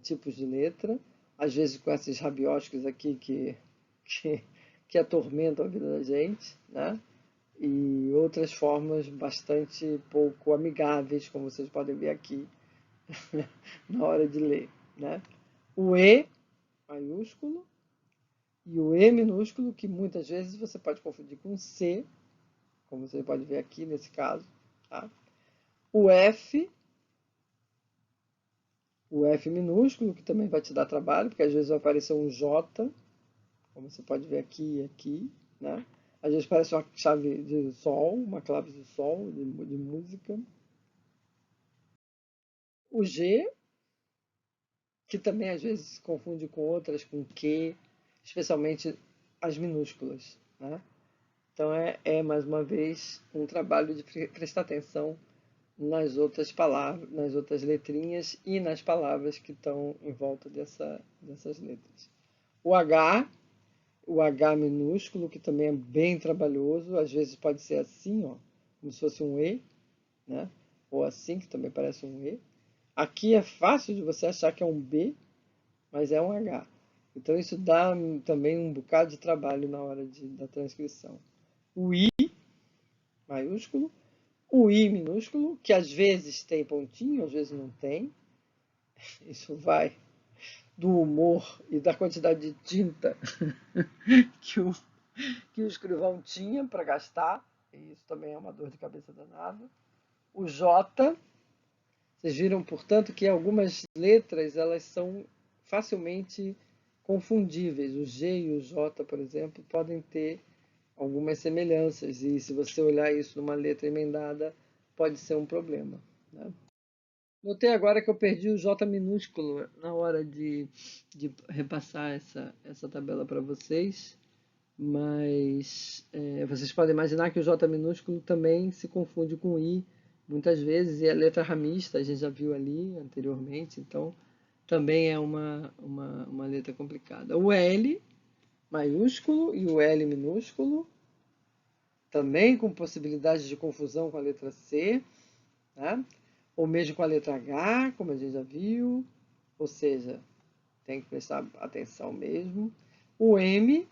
tipos de letra. Às vezes com esses rabióticos aqui que, que atormentam a vida da gente, né? E outras formas bastante pouco amigáveis, como vocês podem ver aqui, na hora de ler, né? O E maiúsculo e o E minúsculo, que muitas vezes você pode confundir com C, como você pode ver aqui nesse caso, tá? O F, o F minúsculo, que também vai te dar trabalho, porque às vezes vai aparecer um J, como você pode ver aqui e aqui, né? Às vezes parece uma chave de sol, uma clave de sol, de música. O G, que também às vezes se confunde com outras, com Q, especialmente as minúsculas, né? Então é mais uma vez um trabalho de prestar atenção nas outras palavras, nas outras letrinhas e nas palavras que estão em volta dessas letras. O H, o H minúsculo, que também é bem trabalhoso, às vezes pode ser assim, ó, como se fosse um E, né? Ou assim, que também parece um E. Aqui é fácil de você achar que é um B, mas é um H. Então isso dá também um bocado de trabalho na hora da transcrição. O I maiúsculo, o I minúsculo, que às vezes tem pontinho, às vezes não tem. Isso vai do humor e da quantidade de tinta que que o escrivão tinha para gastar. E isso também é uma dor de cabeça danada. O J, vocês viram, portanto, que algumas letras elas são facilmente confundíveis. O G e o J, por exemplo, podem ter algumas semelhanças. E se você olhar isso numa letra emendada, pode ser um problema, né? Notei agora que eu perdi o J minúsculo na hora de repassar essa tabela para vocês, mas vocês podem imaginar que o J minúsculo também se confunde com o I muitas vezes, e a letra ramista a gente já viu ali anteriormente, então também é uma letra complicada. O L maiúsculo e o L minúsculo, também com possibilidade de confusão com a letra C, tá? Ou mesmo com a letra H, como a gente já viu, ou seja, tem que prestar atenção mesmo. O M,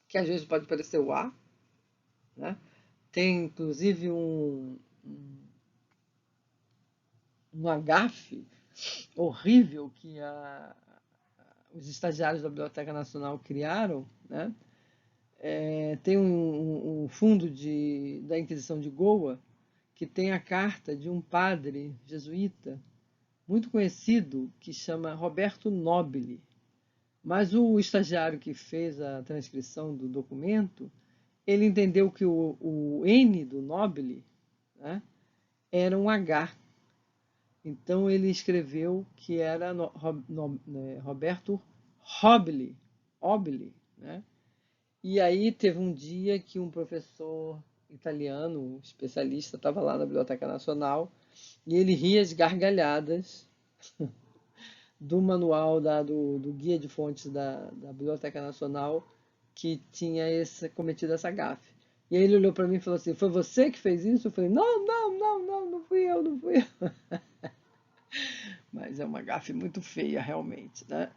que às vezes pode parecer o A, né? Tem inclusive um agafe horrível que os estagiários da Biblioteca Nacional criaram, né? Tem um fundo da Inquisição de Goa que tem a carta de um padre jesuíta muito conhecido que chama Roberto Nobile. Mas o estagiário que fez a transcrição do documento, ele entendeu que o N do Nobile, né, era um H. Então ele escreveu que era Roberto Obili, né? E aí teve um dia que um professor italiano, um especialista, estava lá na Biblioteca Nacional e ele ria as gargalhadas do manual do guia de fontes da Biblioteca Nacional que tinha cometido essa gafe. E aí ele olhou para mim e falou assim: foi você que fez isso? Eu falei: não, não, não, não, não fui eu, não fui eu. Mas é uma gafe muito feia, realmente, né?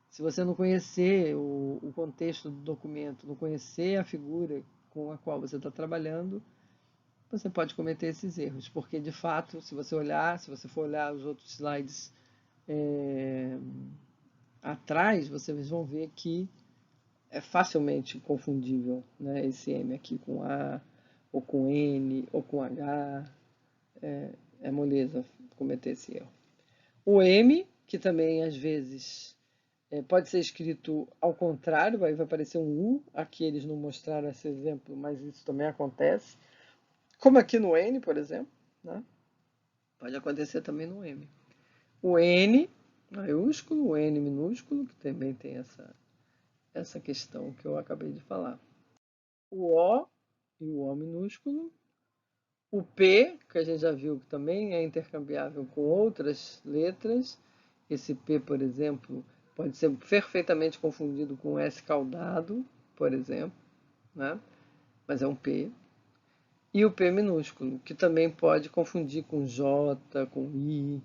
Se você não conhecer o contexto do documento, não conhecer a figura com a qual você está trabalhando, você pode cometer esses erros, porque de fato, se você for olhar os outros slides é, atrás, vocês vão ver que é facilmente confundível, né, esse M aqui com A, ou com N, ou com H, é moleza cometer esse erro. O M, que também às vezes pode ser escrito ao contrário, aí vai aparecer um U, aqui eles não mostraram esse exemplo, mas isso também acontece, como aqui no N, por exemplo, né? Pode acontecer também no M. O N maiúsculo, o N minúsculo, que também tem essa questão que eu acabei de falar. O O e o O minúsculo. O P, que a gente já viu que também é intercambiável com outras letras. Esse P, por exemplo, pode ser perfeitamente confundido com S caudado, por exemplo, né? Mas é um P. E o P minúsculo, que também pode confundir com J, com I,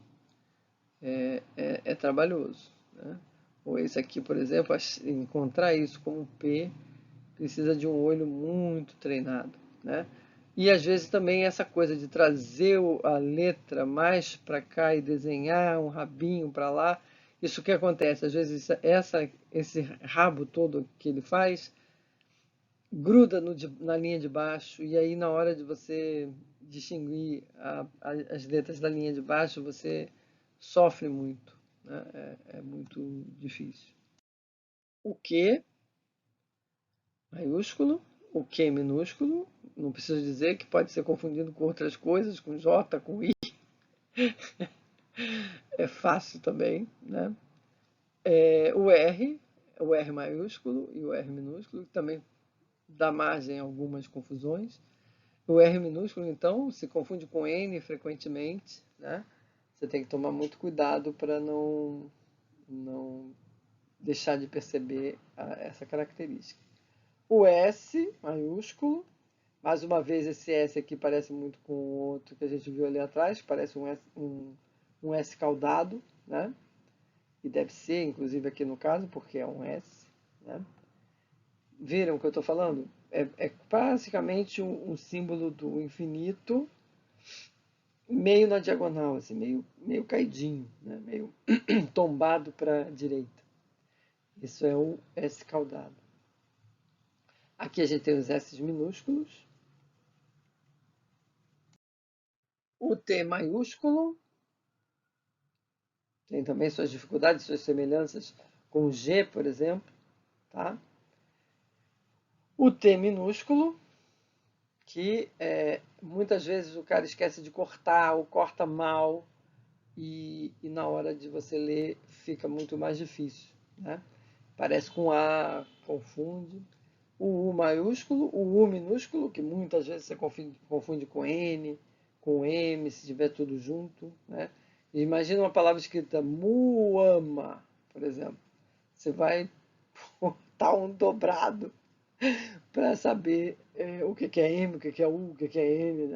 é trabalhoso, né? Ou esse aqui, por exemplo, encontrar isso como P precisa de um olho muito treinado, né? E às vezes também essa coisa de trazer a letra mais para cá e desenhar um rabinho para lá, isso que acontece, às vezes esse rabo todo que ele faz gruda na linha de baixo e aí na hora de você distinguir as letras da linha de baixo você sofre muito, né? É muito difícil. O Q maiúsculo, o Q minúsculo, não preciso dizer que pode ser confundido com outras coisas, com J, com I, é fácil também, né? O R maiúsculo e o R minúsculo, que também dá margem a algumas confusões. O R minúsculo, então, se confunde com N frequentemente, né? Você tem que tomar muito cuidado para não deixar de perceber essa característica. O S maiúsculo, mais uma vez esse S aqui parece muito com o outro que a gente viu ali atrás, parece um S caudado, né? E deve ser, inclusive aqui no caso, porque é um S, né? Viram o que eu estou falando? É basicamente um símbolo do infinito, meio na diagonal, assim, meio caidinho, né? Meio tombado para a direita. Isso é o S caudado. Aqui a gente tem os S minúsculos. O T maiúsculo tem também suas dificuldades, suas semelhanças com o G, por exemplo, tá? O T minúsculo, que muitas vezes o cara esquece de cortar ou corta mal e na hora de você ler fica muito mais difícil, né? Parece com A, confunde. O U maiúsculo, o U minúsculo, que muitas vezes você confunde com N, com M, se tiver tudo junto, né? Imagina uma palavra escrita muama, por exemplo. Você vai botar um dobrado para saber o que é M, o que é U, o que é N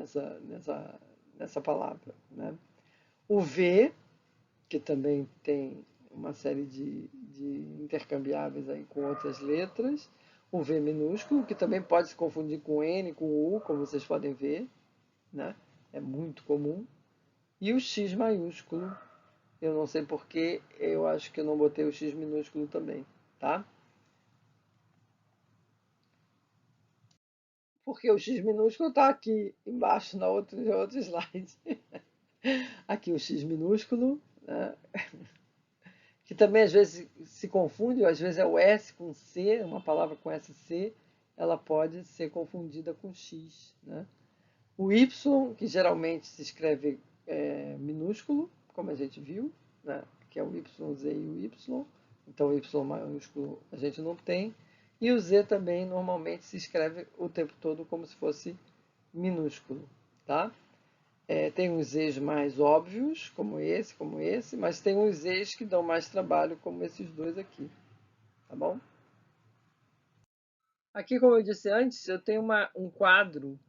nessa palavra, né? O V, que também tem uma série de intercambiáveis aí com outras letras. O V minúsculo, que também pode se confundir com N, com U, como vocês podem ver, né? É muito comum. E o X maiúsculo, eu não sei porquê, eu acho que eu não botei o X minúsculo também, tá? Porque o X minúsculo está aqui embaixo na outro slide. Aqui o X minúsculo, né? Que também às vezes se confunde, às vezes é o S com C, uma palavra com SC, ela pode ser confundida com X, né? O Y, que geralmente se escreve minúsculo, como a gente viu, né? Que é o YZ e o Y, então o Y maiúsculo a gente não tem, e o Z também normalmente se escreve o tempo todo como se fosse minúsculo, tá? Tem uns Zs mais óbvios, como esse, mas tem uns Zs que dão mais trabalho, como esses dois aqui, tá bom? Aqui, como eu disse antes, eu tenho um quadro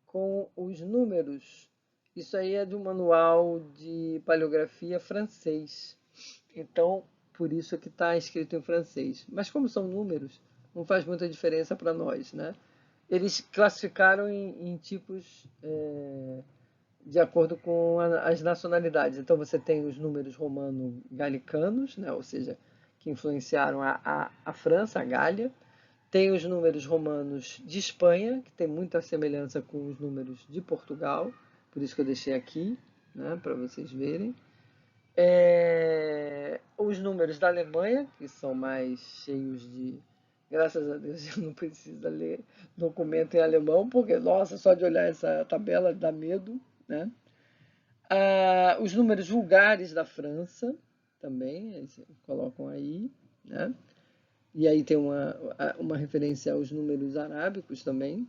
com os números. Isso aí é do manual de paleografia francês. Então, por isso é que está escrito em francês. Mas como são números, não faz muita diferença para nós, né? Eles classificaram em tipos de acordo com as nacionalidades. Então você tem os números romano-galicanos, né? Ou seja, que influenciaram a França, a Gália. Tem os números romanos de Espanha, que tem muita semelhança com os números de Portugal, por isso que eu deixei aqui, né, para vocês verem. Os números da Alemanha, que são mais cheios de. Graças a Deus eu não preciso ler documento em alemão, porque, nossa, só de olhar essa tabela dá medo, né? Os números vulgares da França também, eles colocam aí, né? E aí tem uma referência aos números arábicos também.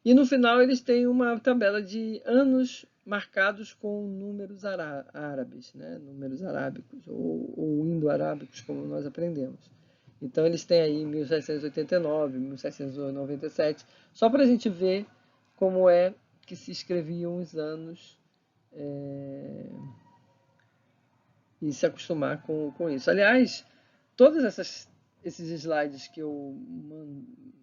E no final eles têm uma tabela de anos marcados com números árabes, né? Números arábicos, ou indo-arábicos, como nós aprendemos. Então eles têm aí 1789, 1797, só para a gente ver como é que se escreviam os anos e se acostumar com isso. Aliás, todos esses slides que eu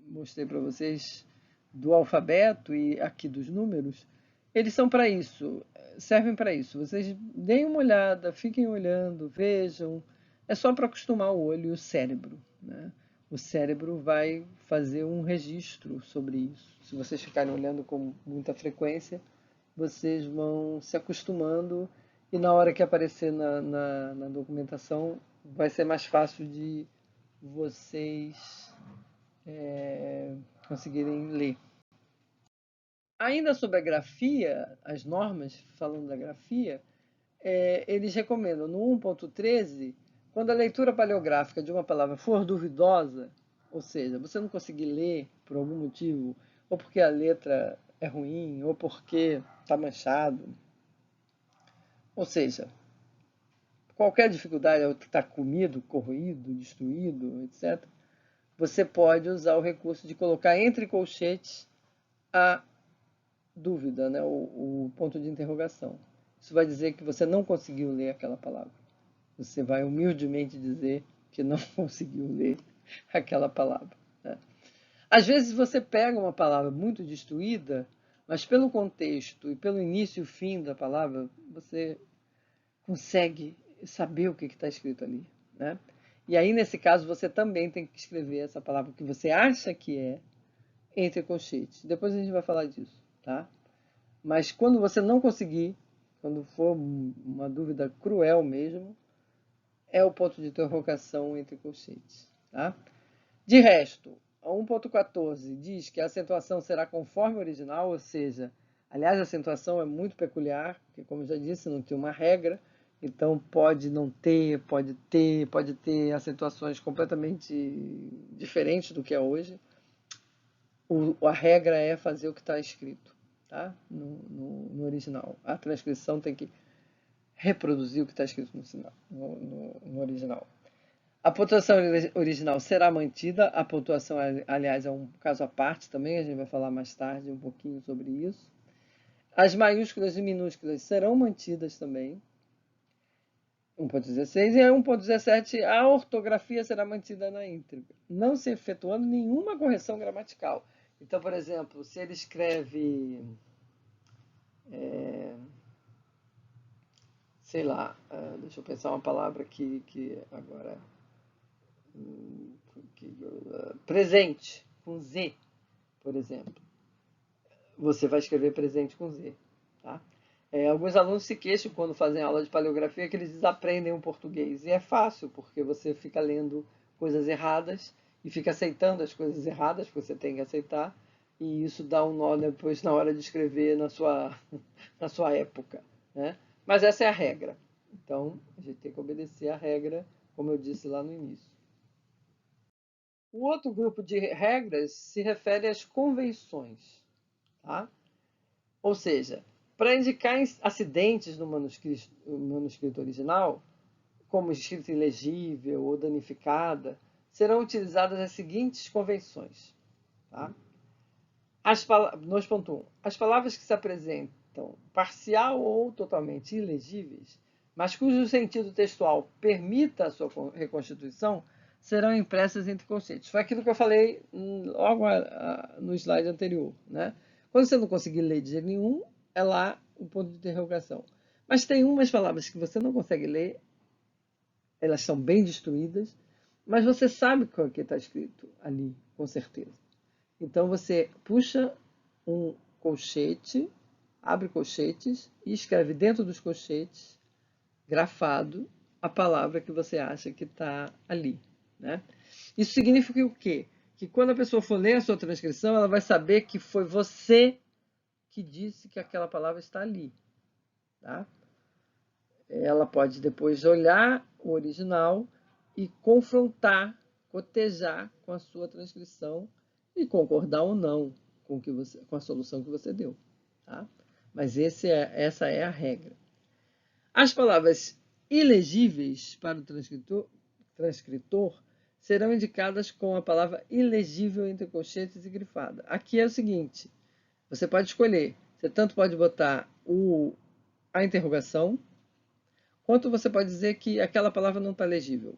mostrei para vocês do alfabeto e aqui dos números, eles são para isso, servem para isso. Vocês deem uma olhada, fiquem olhando, vejam. É só para acostumar o olho e o cérebro, né? O cérebro vai fazer um registro sobre isso. Se vocês ficarem olhando com muita frequência, vocês vão se acostumando e na hora que aparecer na documentação vai ser mais fácil de vocês conseguirem ler. Ainda sobre a grafia, as normas falando da grafia, eles recomendam no 1.13, quando a leitura paleográfica de uma palavra for duvidosa, ou seja, você não conseguir ler por algum motivo, ou porque a letra é ruim, ou porque está manchado, ou seja, qualquer dificuldade, ou que está comido, corroído, destruído, etc., você pode usar o recurso de colocar entre colchetes a dúvida, né, o ponto de interrogação. Isso vai dizer que você não conseguiu ler aquela palavra. Você vai humildemente dizer que não conseguiu ler aquela palavra, né? Às vezes você pega uma palavra muito destruída, mas pelo contexto e pelo início e o fim da palavra, você consegue saber o que está escrito ali, né? E aí, nesse caso, você também tem que escrever essa palavra que você acha que é entre colchetes. Depois a gente vai falar disso, tá? Mas quando você não conseguir, quando for uma dúvida cruel mesmo, é o ponto de interrogação entre colchetes, tá? De resto, a 1.14 diz que a acentuação será conforme a original, ou seja, aliás, a acentuação é muito peculiar, porque, como já disse, não tem uma regra, então pode não ter, pode ter acentuações completamente diferentes do que é hoje. A regra é fazer o que está escrito, tá? No original. A transcrição tem que reproduzir o que está escrito no original. A pontuação original será mantida. A pontuação, aliás, é um caso à parte também, a gente vai falar mais tarde um pouquinho sobre isso. As maiúsculas e minúsculas serão mantidas também. 1.16 e 1.17, a ortografia será mantida na íntegra, não se efetuando nenhuma correção gramatical. Então, por exemplo, se ele escreve, sei lá, deixa eu pensar uma palavra que agora, presente, com Z, por exemplo. Você vai escrever presente com Z, tá? Alguns alunos se queixam quando fazem aula de paleografia que eles desaprendem o português. E é fácil, porque você fica lendo coisas erradas e fica aceitando as coisas erradas que você tem que aceitar. E isso dá um nó depois na hora de escrever na sua época, né? Mas essa é a regra. Então, a gente tem que obedecer a regra, como eu disse lá no início. O outro grupo de regras se refere às convenções, tá? Ou seja, para indicar acidentes no manuscrito original, como escrita ilegível ou danificada, serão utilizadas as seguintes convenções. Tá? 2.1. As palavras que se apresentam parcial ou totalmente ilegíveis, mas cujo sentido textual permita a sua reconstituição, serão impressas entre colchetes. Foi aquilo que eu falei logo no slide anterior, né? Quando você não conseguir ler de jeito nenhum, é lá o ponto de interrogação. Mas tem umas palavras que você não consegue ler, elas são bem destruídas, mas você sabe o que está escrito ali, com certeza. Então você puxa um colchete, abre colchetes e escreve dentro dos colchetes, grafado, a palavra que você acha que está ali, né? Isso significa o quê? Que quando a pessoa for ler a sua transcrição, ela vai saber que foi você que disse que aquela palavra está ali, tá? Ela pode depois olhar o original e confrontar cotejar com a sua transcrição e concordar ou não com a solução que você deu. Tá? Mas essa é a regra. As palavras ilegíveis para o transcritor serão indicadas com a palavra ilegível entre colchetes e grifada. Aqui é o seguinte, você pode escolher, você tanto pode botar a interrogação, quanto você pode dizer que aquela palavra não está legível.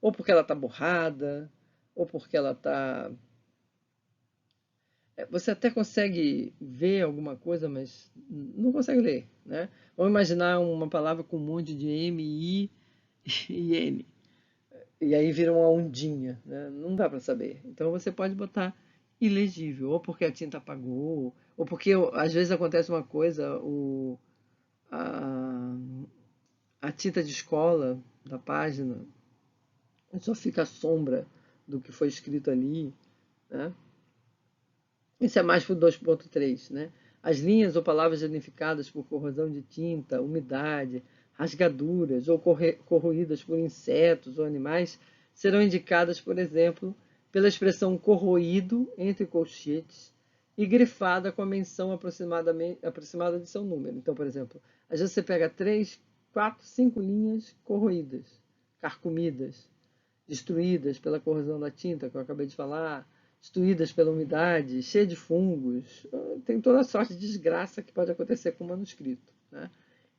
Ou porque ela está borrada, ou porque ela está... Você até consegue ver alguma coisa, mas não consegue ler, né? Vamos imaginar uma palavra com um monte de M, I e N. E aí vira uma ondinha, né? Não dá para saber. Então você pode botar ilegível, ou porque a tinta apagou, ou porque às vezes acontece uma coisa, a, a tinta de escola da página só fica a sombra do que foi escrito ali, né? Isso é mais para o 2.3, né? As linhas ou palavras danificadas por corrosão de tinta, umidade, rasgaduras ou corroídas por insetos ou animais serão indicadas, por exemplo, pela expressão corroído entre colchetes e grifada com a menção aproximada de seu número. Então, por exemplo, às vezes você pega 3, 4, 5 linhas corroídas, carcomidas, destruídas pela corrosão da tinta, que eu acabei de falar, destruídas pela umidade, cheia de fungos. Tem toda sorte de desgraça que pode acontecer com o manuscrito, né?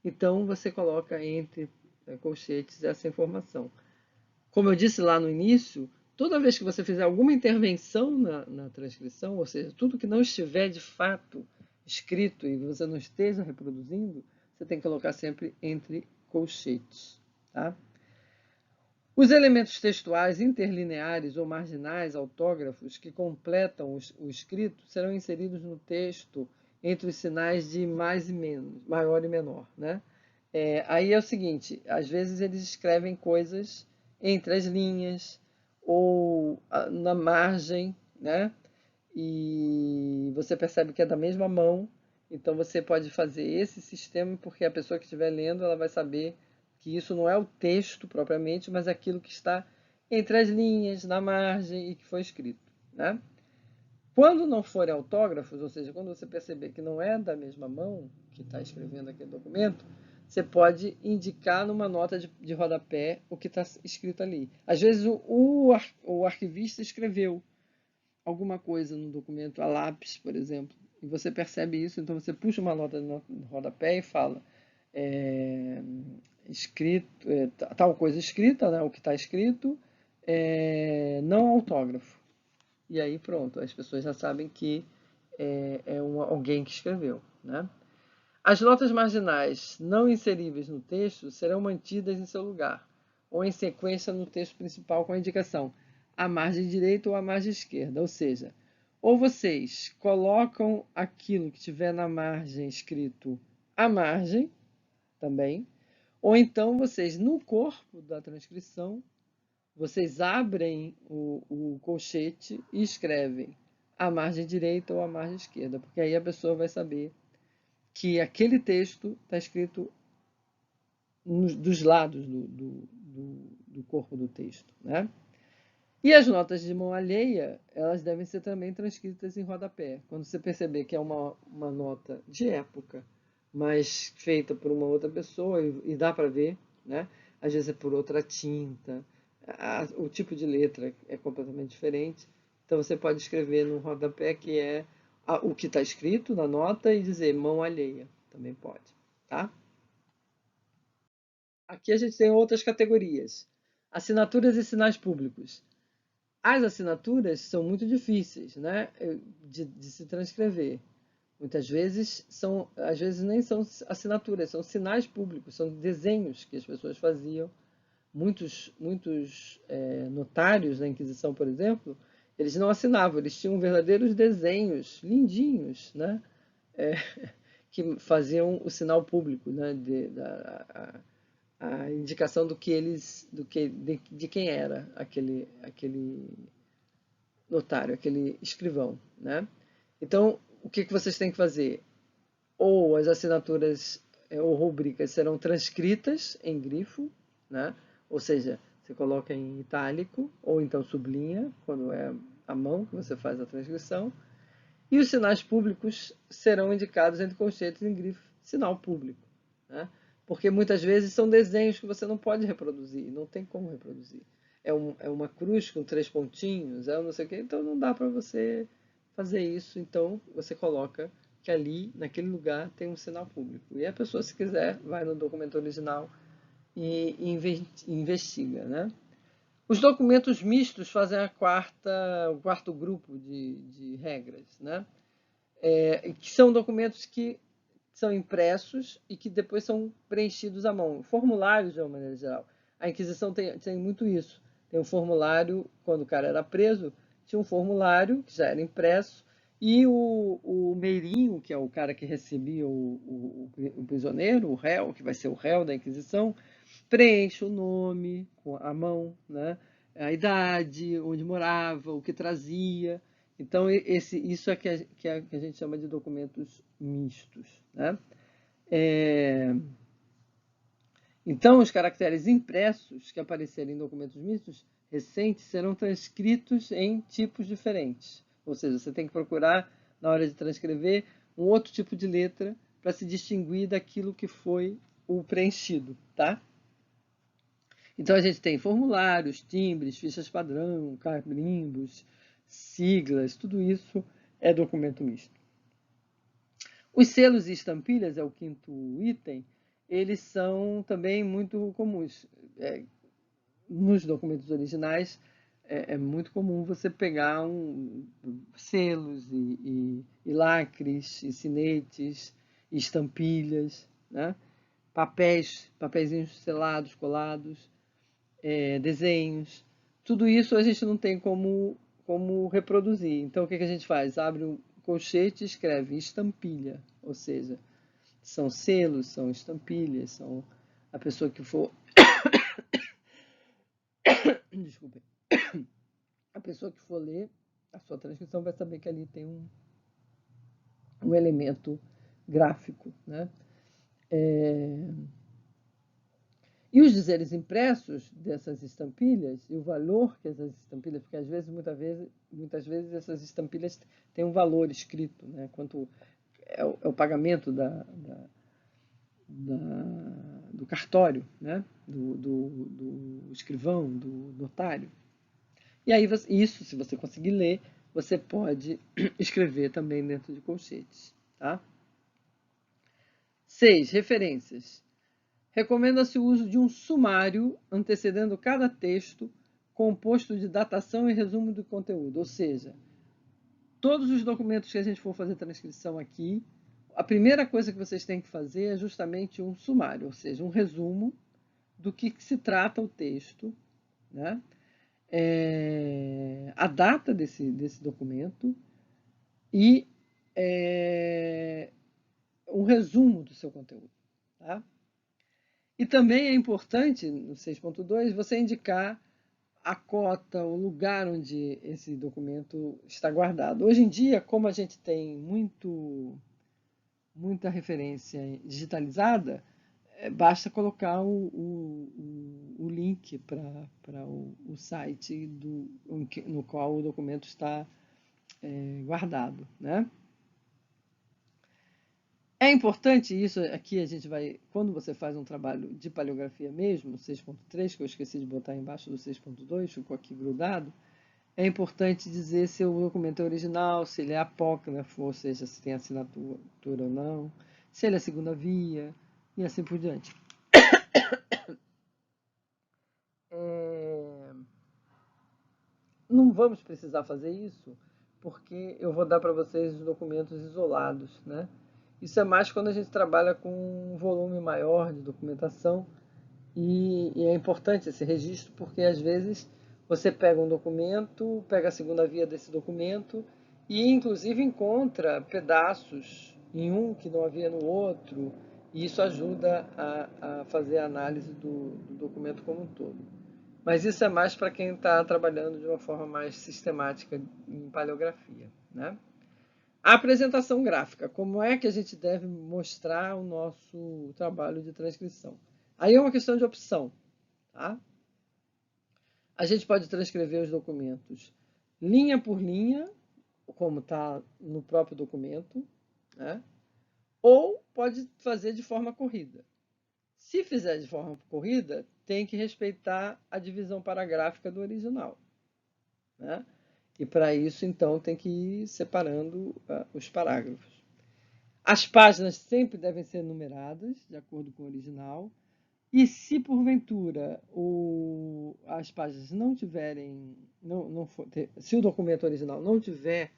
Então você coloca entre colchetes essa informação. Como eu disse lá no início, toda vez que você fizer alguma intervenção na transcrição, ou seja, tudo que não estiver de fato escrito e você não esteja reproduzindo, você tem que colocar sempre entre colchetes, tá? Os elementos textuais interlineares ou marginais autógrafos que completam o escrito serão inseridos no texto entre os sinais de mais e menos, maior e menor, né? Aí é o seguinte, às vezes eles escrevem coisas entre as linhas ou na margem, né? E você percebe que é da mesma mão, então você pode fazer esse sistema porque a pessoa que estiver lendo, ela vai saber que isso não é o texto propriamente, mas aquilo que está entre as linhas, na margem e que foi escrito, né? Quando não forem autógrafos, ou seja, quando você perceber que não é da mesma mão que está escrevendo aquele documento, você pode indicar numa nota de rodapé o que está escrito ali. Às vezes o arquivista escreveu alguma coisa no documento a lápis, por exemplo, e você percebe isso, então você puxa uma nota no rodapé e fala escrito, tal coisa escrita, né, o que está escrito, não autógrafo. E aí pronto, as pessoas já sabem que alguém que escreveu, né? As notas marginais não inseríveis no texto serão mantidas em seu lugar, ou em sequência no texto principal com a indicação à margem direita ou à margem esquerda. Ou seja, ou vocês colocam aquilo que tiver na margem escrito à margem também, ou então vocês, no corpo da transcrição, vocês abrem o colchete e escrevem à margem direita ou à margem esquerda, porque aí a pessoa vai saber que aquele texto está escrito dos lados do corpo do texto, né? E as notas de mão alheia, elas devem ser também transcritas em rodapé. Quando você perceber que é uma nota de época, mas feita por uma outra pessoa, e dá para ver, né? Às vezes é por outra tinta, o tipo de letra é completamente diferente. Então você pode escrever no rodapé que é o que está escrito na nota e dizer mão alheia, também pode, tá? Aqui a gente tem outras categorias. Assinaturas e sinais públicos. As assinaturas são muito difíceis, né, de se transcrever. Muitas vezes às vezes nem são assinaturas, são sinais públicos, são desenhos que as pessoas faziam. Muitos notários da Inquisição, por exemplo, eles não assinavam, eles tinham verdadeiros desenhos lindinhos, né, é, que faziam o sinal público, né, a indicação de quem era aquele notário, aquele escrivão, né? Então, o que vocês têm que fazer? Ou as assinaturas ou rubricas serão transcritas em grifo, né? Ou seja, Você coloca em itálico, ou então sublinha, quando é a mão que você faz a transcrição. E os sinais públicos serão indicados entre colchetes em grifo sinal público, né? Porque muitas vezes são desenhos que você não pode reproduzir, não tem como reproduzir. É uma cruz com 3 pontinhos, é um não sei o quê, então não dá para você fazer isso. Então você coloca que ali, naquele lugar, tem um sinal público. E a pessoa, se quiser, vai no documento original e investiga, né? Os documentos mistos fazem o quarto grupo de regras, né? Que são documentos que são impressos e que depois são preenchidos à mão. Formulários, de uma maneira geral. A Inquisição tem muito isso. Tem um formulário, quando o cara era preso, tinha um formulário que já era impresso, e o meirinho, que é o cara que recebia o prisioneiro, o réu, que vai ser o réu da Inquisição, preenche o nome com a mão, né? A idade, onde morava, o que trazia. Então, isso é que a gente chama de documentos mistos, né? É, então, os caracteres impressos que aparecerem em documentos mistos recentes serão transcritos em tipos diferentes. Ou seja, você tem que procurar, na hora de transcrever, um outro tipo de letra para se distinguir daquilo que foi o preenchido, tá? Então, a gente tem formulários, timbres, fichas padrão, carimbos, siglas, tudo isso é documento misto. Os selos e estampilhas, é o quinto item, eles são também muito comuns. Nos documentos originais, é muito comum você pegar selos e lacres, e sinetes, e estampilhas, né? Papeizinhos selados, colados, desenhos. Tudo isso a gente não tem como reproduzir. Então, o que a gente faz? Abre um colchete e escreve estampilha, ou seja, são selos, são estampilhas, são a pessoa que for. Desculpe. A pessoa que for ler a sua transcrição vai saber que ali tem um elemento gráfico, né? E os dizeres impressos dessas estampilhas e o valor que essas estampilhas, porque às vezes, muitas vezes essas estampilhas têm um valor escrito, né? Quanto é o pagamento do cartório, né? Do escrivão, do notário. E aí, isso, se você conseguir ler, você pode escrever também dentro de colchetes. Tá? 6. Referências. Recomenda-se o uso de um sumário antecedendo cada texto, composto de datação e resumo do conteúdo. Ou seja, todos os documentos que a gente for fazer transcrição aqui, a primeira coisa que vocês têm que fazer é justamente um sumário, ou seja, um resumo do que se trata o texto, né? A data desse documento e um resumo do seu conteúdo. Tá? E também é importante, no 6.2, você indicar a cota, o lugar onde esse documento está guardado. Hoje em dia, como a gente tem muita referência digitalizada, basta colocar o link para o site no qual o documento está guardado, né? É importante isso, aqui a gente vai, quando você faz um trabalho de paleografia mesmo, 6.3, que eu esqueci de botar embaixo do 6.2, ficou aqui grudado, é importante dizer se o documento é original, se ele é apócrifo, ou seja, se tem assinatura ou não, se ele é segunda via, e assim por diante. Não vamos precisar fazer isso, porque eu vou dar para vocês os documentos isolados, né? Isso é mais quando a gente trabalha com um volume maior de documentação e é importante esse registro porque às vezes você pega um documento, pega a segunda via desse documento e inclusive encontra pedaços em um que não havia no outro e isso ajuda a fazer a análise do documento como um todo. Mas isso é mais para quem está trabalhando de uma forma mais sistemática em paleografia, né? A apresentação gráfica, como é que a gente deve mostrar o nosso trabalho de transcrição? Aí é uma questão de opção, tá? A gente pode transcrever os documentos linha por linha, como está no próprio documento, né? Ou pode fazer de forma corrida. Se fizer de forma corrida, tem que respeitar a divisão paragráfica do original, né? E para isso, então, tem que ir separando os parágrafos. As páginas sempre devem ser numeradas, de acordo com o original. E se porventura as páginas não tiverem, se o documento original não tiver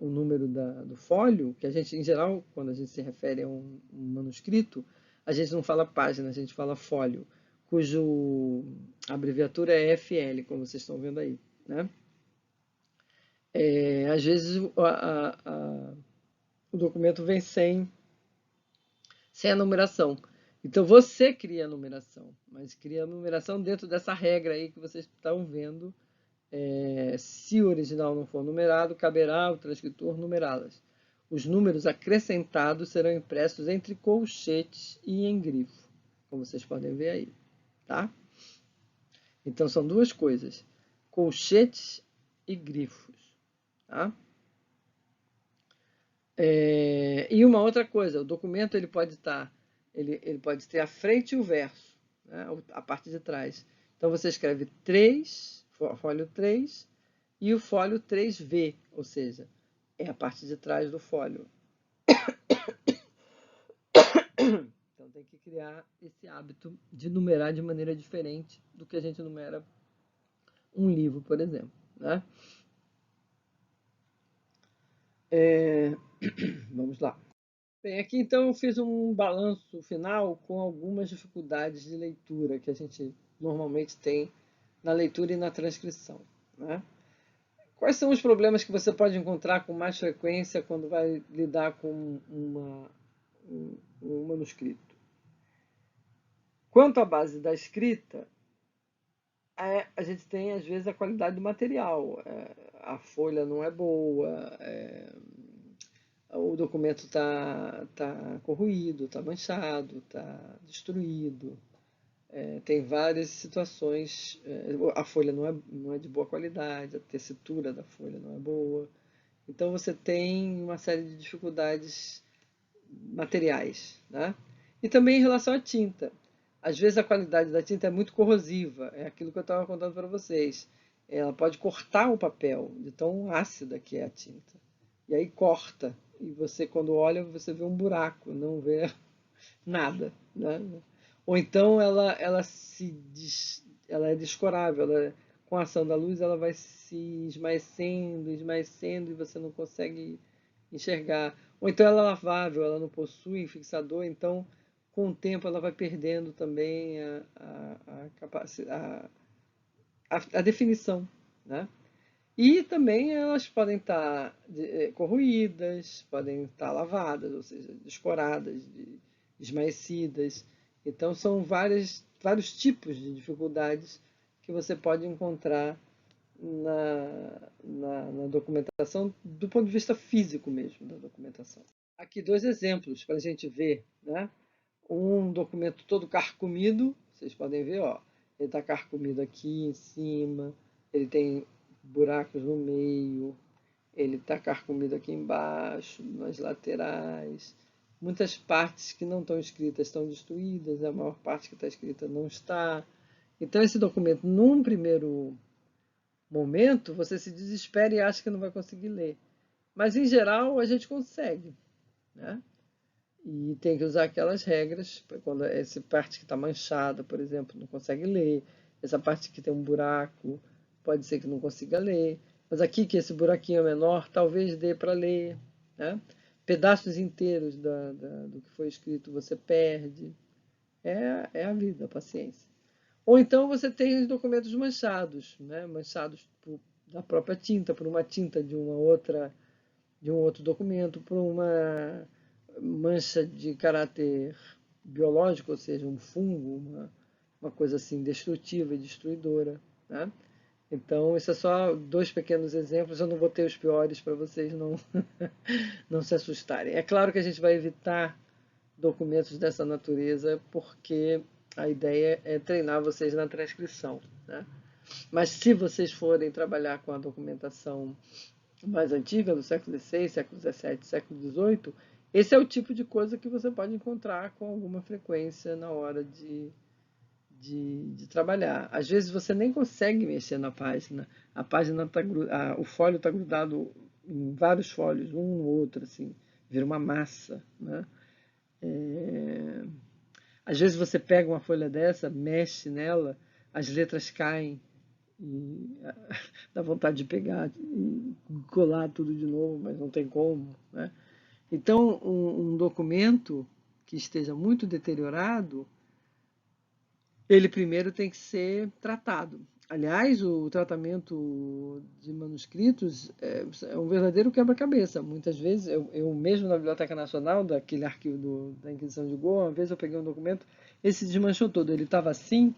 o número do folho, que a gente, em geral, quando a gente se refere a um manuscrito, a gente não fala página, a gente fala folho, cujo abreviatura é FL, como vocês estão vendo aí, né? Às vezes o documento vem sem a numeração. Então você cria a numeração, mas cria a numeração dentro dessa regra aí que vocês estão vendo. Se o original não for numerado, caberá ao transcritor numerá-las. Os números acrescentados serão impressos entre colchetes e em grifo, como vocês podem ver aí, tá? Então são duas coisas, colchetes e grifos, tá? E uma outra coisa, o documento ele pode ter a frente e o verso, né? A parte de trás. Então você escreve 3, folho 3, e o folho 3V, ou seja, é a parte de trás do folho. Então tem que criar esse hábito de numerar de maneira diferente do que a gente numera um livro, por exemplo, né? Vamos lá. Bem, aqui então eu fiz um balanço final com algumas dificuldades de leitura que a gente normalmente tem na leitura e na transcrição, né? Quais são os problemas que você pode encontrar com mais frequência quando vai lidar com um manuscrito? Quanto à base da escrita, a gente tem às vezes a qualidade do material. A folha não é boa, o documento tá corroído, está manchado, está destruído. Tem várias situações. A folha não é de boa qualidade, a tessitura da folha não é boa. Então você tem uma série de dificuldades materiais, né? E também em relação à tinta. Às vezes a qualidade da tinta é muito corrosiva, é aquilo que eu estava contando para vocês. Ela pode cortar o papel, de tão ácida que é a tinta. E aí corta, e você quando olha, você vê um buraco, não vê nada, né? Ou então ela é descorável, com a ação da luz ela vai se esmaecendo, esmaecendo e você não consegue enxergar. Ou então ela é lavável, ela não possui fixador, então com o tempo ela vai perdendo também a definição, né? E também elas podem estar corroídas, podem estar lavadas, ou seja, descoradas, esmaecidas. Então são vários tipos de dificuldades que você pode encontrar na documentação, do ponto de vista físico mesmo da documentação. Aqui dois exemplos para a gente ver, né? Um documento todo carcomido, vocês podem ver, ó, ele está carcomido aqui em cima, ele tem buracos no meio, ele está carcomido aqui embaixo, nas laterais. Muitas partes que não estão escritas estão destruídas, a maior parte que está escrita não está. Então, esse documento, num primeiro momento, você se desespera e acha que não vai conseguir ler. Mas, em geral, a gente consegue, né? E tem que usar aquelas regras, quando essa parte que está manchada, por exemplo, não consegue ler, essa parte que tem um buraco, pode ser que não consiga ler, mas aqui que esse buraquinho é menor, talvez dê para ler, né? Pedaços inteiros do que foi escrito você perde. É a vida, a paciência. Ou então você tem os documentos manchados, né? Manchados da própria tinta, por uma tinta de um outro documento, por uma mancha de caráter biológico, ou seja, um fungo, uma coisa assim destrutiva e destruidora, né? Então, isso é só dois pequenos exemplos, eu não vou ter os piores para vocês não se assustarem. É claro que a gente vai evitar documentos dessa natureza porque A ideia é treinar vocês na transcrição, né? Mas se vocês forem trabalhar com a documentação mais antiga, do século XVI, século XVII, século XVIII, esse é o tipo de coisa que você pode encontrar com alguma frequência na hora de trabalhar. Às vezes você nem consegue mexer na página, a página tá, o folho está grudado em vários folhos, um no outro, assim, vira uma massa, né? É, às vezes você pega uma folha dessa, mexe nela, as letras caem e dá vontade de pegar e colar tudo de novo, mas não tem como, né? Então, um documento que esteja muito deteriorado, ele primeiro tem que ser tratado. Aliás, o tratamento de manuscritos é um verdadeiro quebra-cabeça. Muitas vezes, eu mesmo na Biblioteca Nacional, daquele arquivo da Inquisição de Goa, uma vez eu peguei um documento, esse desmanchou todo. Ele estava assim,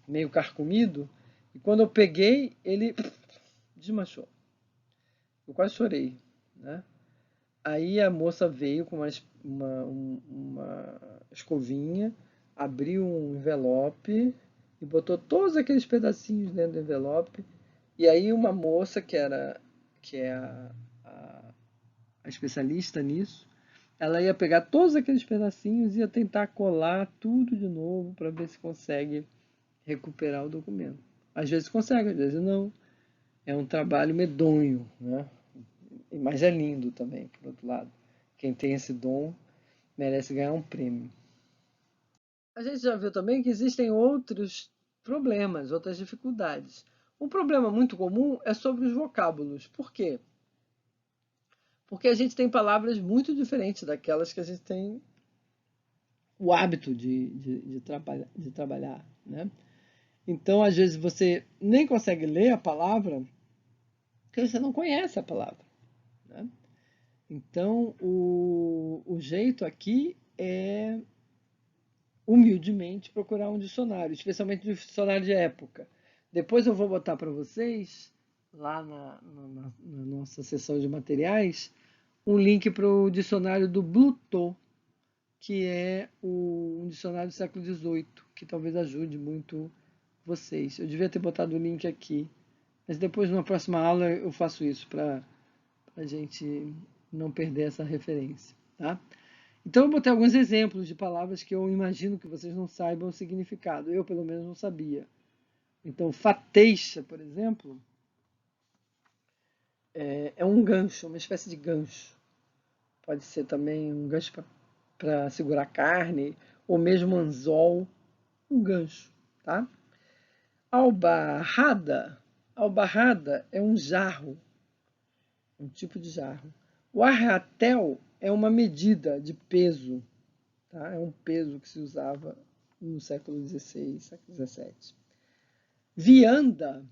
meio carcomido, e quando eu peguei, ele desmanchou. Eu quase chorei, né? Aí a moça veio com uma escovinha, abriu um envelope e botou todos aqueles pedacinhos dentro do envelope. E aí uma moça que é a especialista nisso, ela ia pegar todos aqueles pedacinhos e ia tentar colar tudo de novo para ver se consegue recuperar o documento. Às vezes consegue, às vezes não. É um trabalho medonho, né? Mas é lindo também, por outro lado. Quem tem esse dom merece ganhar um prêmio. A gente já viu também que existem outros problemas, outras dificuldades. Um problema muito comum é sobre os vocábulos. Por quê? Porque a gente tem palavras muito diferentes daquelas que a gente tem o hábito de trabalhar, né? Então, às vezes, você nem consegue ler a palavra porque você não conhece a palavra, né? Então, o jeito aqui é humildemente procurar um dicionário, especialmente um dicionário de época. Depois eu vou botar para vocês, lá na nossa seção de materiais, um link para o dicionário do Bluetooth, que é um dicionário do século XVIII, que talvez ajude muito vocês. Eu devia ter botado o link aqui, mas depois, numa próxima aula, eu faço isso para a gente não perder essa referência, tá? Então, eu botei alguns exemplos de palavras que eu imagino que vocês não saibam o significado. Eu, pelo menos, não sabia. Então, fateixa, por exemplo, é um gancho, uma espécie de gancho. Pode ser também um gancho para segurar carne, ou mesmo anzol, um gancho, tá? Albarrada. Albarrada é um jarro, um tipo de jarro. O arratel é uma medida de peso, tá? É um peso que se usava no século XVI, século XVII. Vianda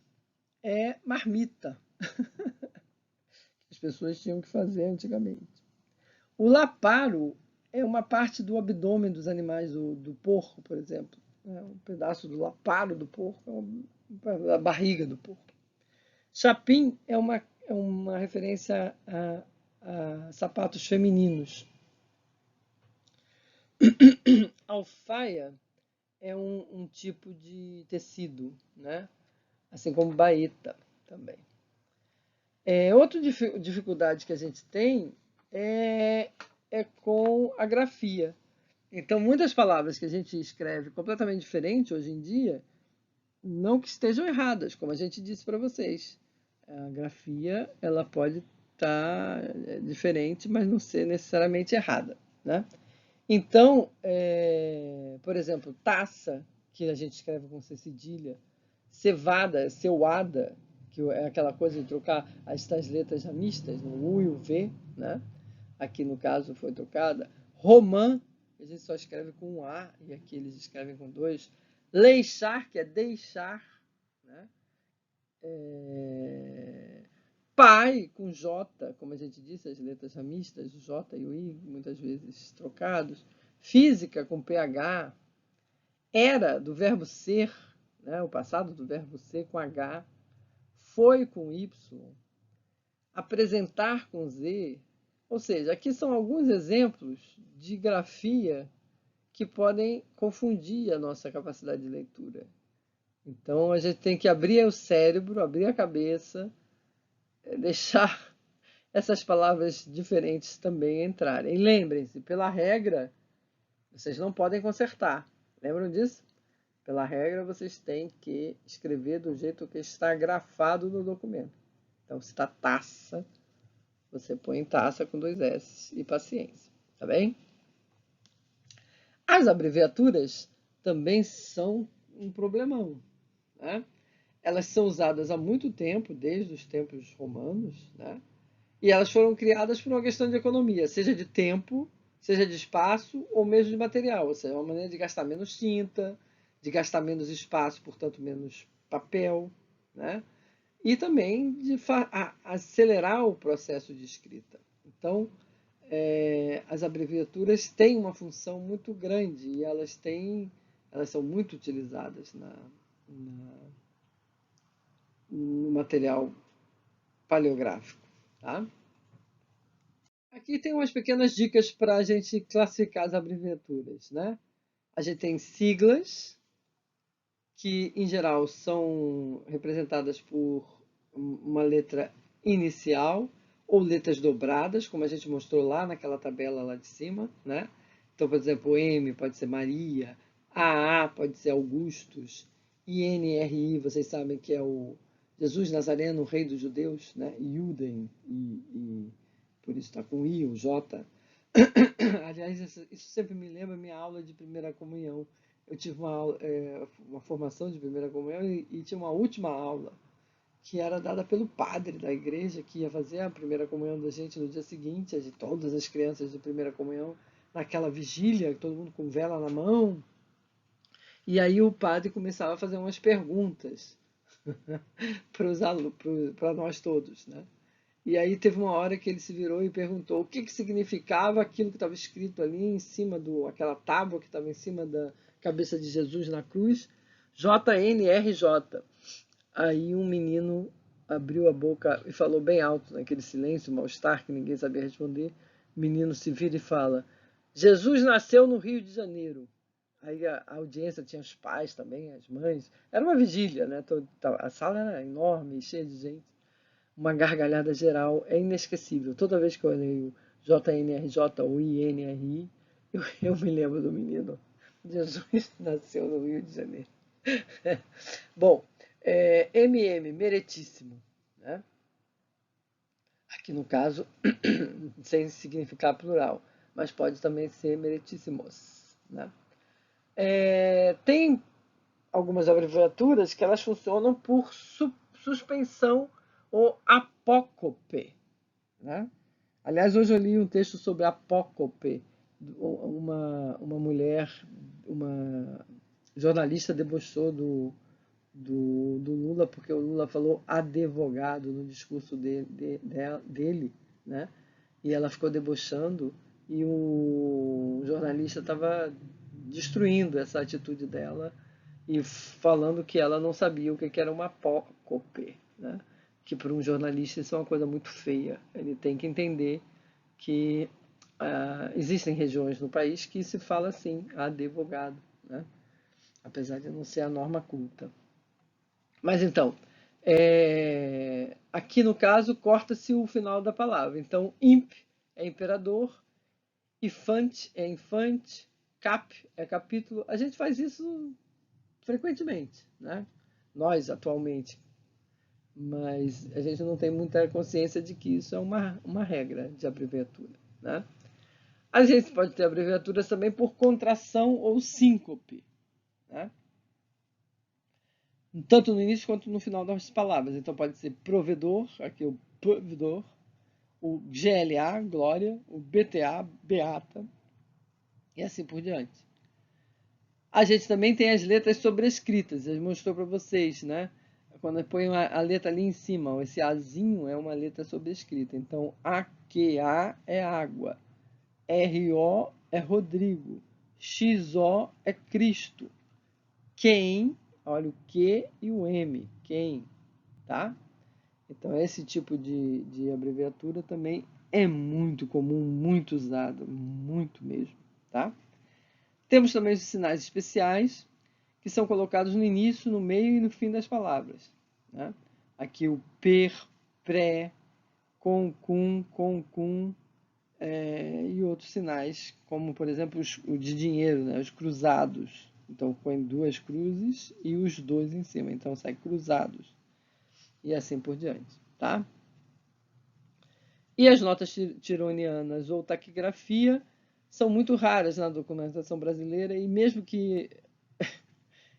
é marmita. As pessoas tinham que fazer antigamente. O laparo é uma parte do abdômen dos animais, do porco, por exemplo. Um pedaço do laparo do porco, a barriga do porco. Chapim é uma referência a sapatos femininos. Alfaia é um tipo de tecido, né? Assim como baeta também. Outra dificuldade que a gente tem é com a grafia. Então, muitas palavras que a gente escreve completamente diferente hoje em dia, não que estejam erradas, como a gente disse para vocês. A grafia ela pode estar diferente, mas não ser necessariamente errada, né? Então, por exemplo, taça, que a gente escreve com C cedilha, cevada, ceuada, que é aquela coisa de trocar as tais letras mistas, no U e o V, né? Aqui no caso foi trocada. Romã, a gente só escreve com um A, e aqui eles escrevem com dois. Leixar, que é deixar, né? Pai, com J, como a gente disse, as letras mistas, o J e o I, muitas vezes trocados. Física, com PH. Era, do verbo ser, né? O passado do verbo ser com H. Foi com Y. Apresentar com Z. Ou seja, aqui são alguns exemplos de grafia que podem confundir a nossa capacidade de leitura. Então a gente tem que abrir o cérebro, abrir a cabeça, deixar essas palavras diferentes também entrarem. E lembrem-se, pela regra, vocês não podem consertar. Lembram disso? Pela regra, vocês têm que escrever do jeito que está grafado no documento. Então, se está taça, você põe taça com 2 S e paciência, tá bem? As abreviaturas também são um problemão, né? Elas são usadas há muito tempo, desde os tempos romanos, né? E elas foram criadas por uma questão de economia, seja de tempo, seja de espaço ou mesmo de material. Ou seja, é uma maneira de gastar menos tinta, de gastar menos espaço, portanto menos papel, né? E também de acelerar o processo de escrita. Então, as abreviaturas têm uma função muito grande e elas são muito utilizadas no material paleográfico, tá? Aqui tem umas pequenas dicas para a gente classificar as abreviaturas, né? A gente tem siglas, que em geral são representadas por uma letra inicial ou letras dobradas, como a gente mostrou lá naquela tabela lá de cima, né? Então, por exemplo, M pode ser Maria, AA pode ser Augustus, INRI, vocês sabem que é o Jesus Nazareno, rei dos judeus, né? Juden, e por isso está com I, o J. Aliás, isso sempre me lembra minha aula de primeira comunhão. Eu tive uma formação de primeira comunhão e tinha uma última aula que era dada pelo padre da igreja que ia fazer a primeira comunhão da gente no dia seguinte, de todas as crianças de primeira comunhão, naquela vigília, todo mundo com vela na mão. E aí o padre começava a fazer umas perguntas para nós todos, né? E aí teve uma hora que ele se virou e perguntou o que significava aquilo que estava escrito ali em cima aquela tábua que estava em cima da cabeça de Jesus na cruz, JNRJ. Aí um menino abriu a boca e falou bem alto, naquele silêncio, mal-estar, que ninguém sabia responder. O menino se vira e fala: Jesus nasceu no Rio de Janeiro. Aí a audiência tinha os pais também, as mães. Era uma vigília, né? A sala era enorme, cheia de gente. Uma gargalhada geral, é inesquecível. Toda vez que eu leio JNRJ ou INRI, eu me lembro do menino. Jesus nasceu no Rio de Janeiro. Bom, MM, meritíssimo, né? Aqui no caso, sem significar plural, mas pode também ser meritíssimos, né? Tem algumas abreviaturas que elas funcionam por suspensão ou apócope, né? Aliás, hoje eu li um texto sobre apócope. Uma mulher, uma jornalista debochou do Lula, porque o Lula falou advogado no discurso dele, né? E ela ficou debochando e o jornalista estava destruindo essa atitude dela e falando que ela não sabia o que era uma apócope, né? Que para um jornalista isso é uma coisa muito feia. Ele tem que entender que existem regiões no país que se fala assim, advogado, né? Apesar de não ser a norma culta. Mas então, aqui no caso, corta-se o final da palavra. Então, imp é imperador, infante é infante, cap é capítulo. A gente faz isso frequentemente, né? Nós, atualmente. Mas a gente não tem muita consciência de que isso é uma regra de abreviatura, né? A gente pode ter abreviaturas também por contração ou síncope, né? Tanto no início quanto no final das palavras. Então pode ser provedor, aqui o provedor, o GLA, glória, o BTA, beata, e assim por diante. A gente também tem as letras sobrescritas, ele mostrou para vocês, né? Quando põe a letra ali em cima, esse Azinho é uma letra sobrescrita. Então, AQA é água, RO é Rodrigo, XO é Cristo, quem, olha o Q e o M, quem, tá? Então, esse tipo de abreviatura também é muito comum, muito usado, muito mesmo, tá? Temos também os sinais especiais, que são colocados no início, no meio e no fim das palavras, né? Aqui o per, pré, com, e outros sinais, como por exemplo o de dinheiro, né? Os cruzados. Então põe duas cruzes e os dois em cima, então sai cruzados. E assim por diante, tá? E as notas tironianas ou taquigrafia são muito raras na documentação brasileira e mesmo que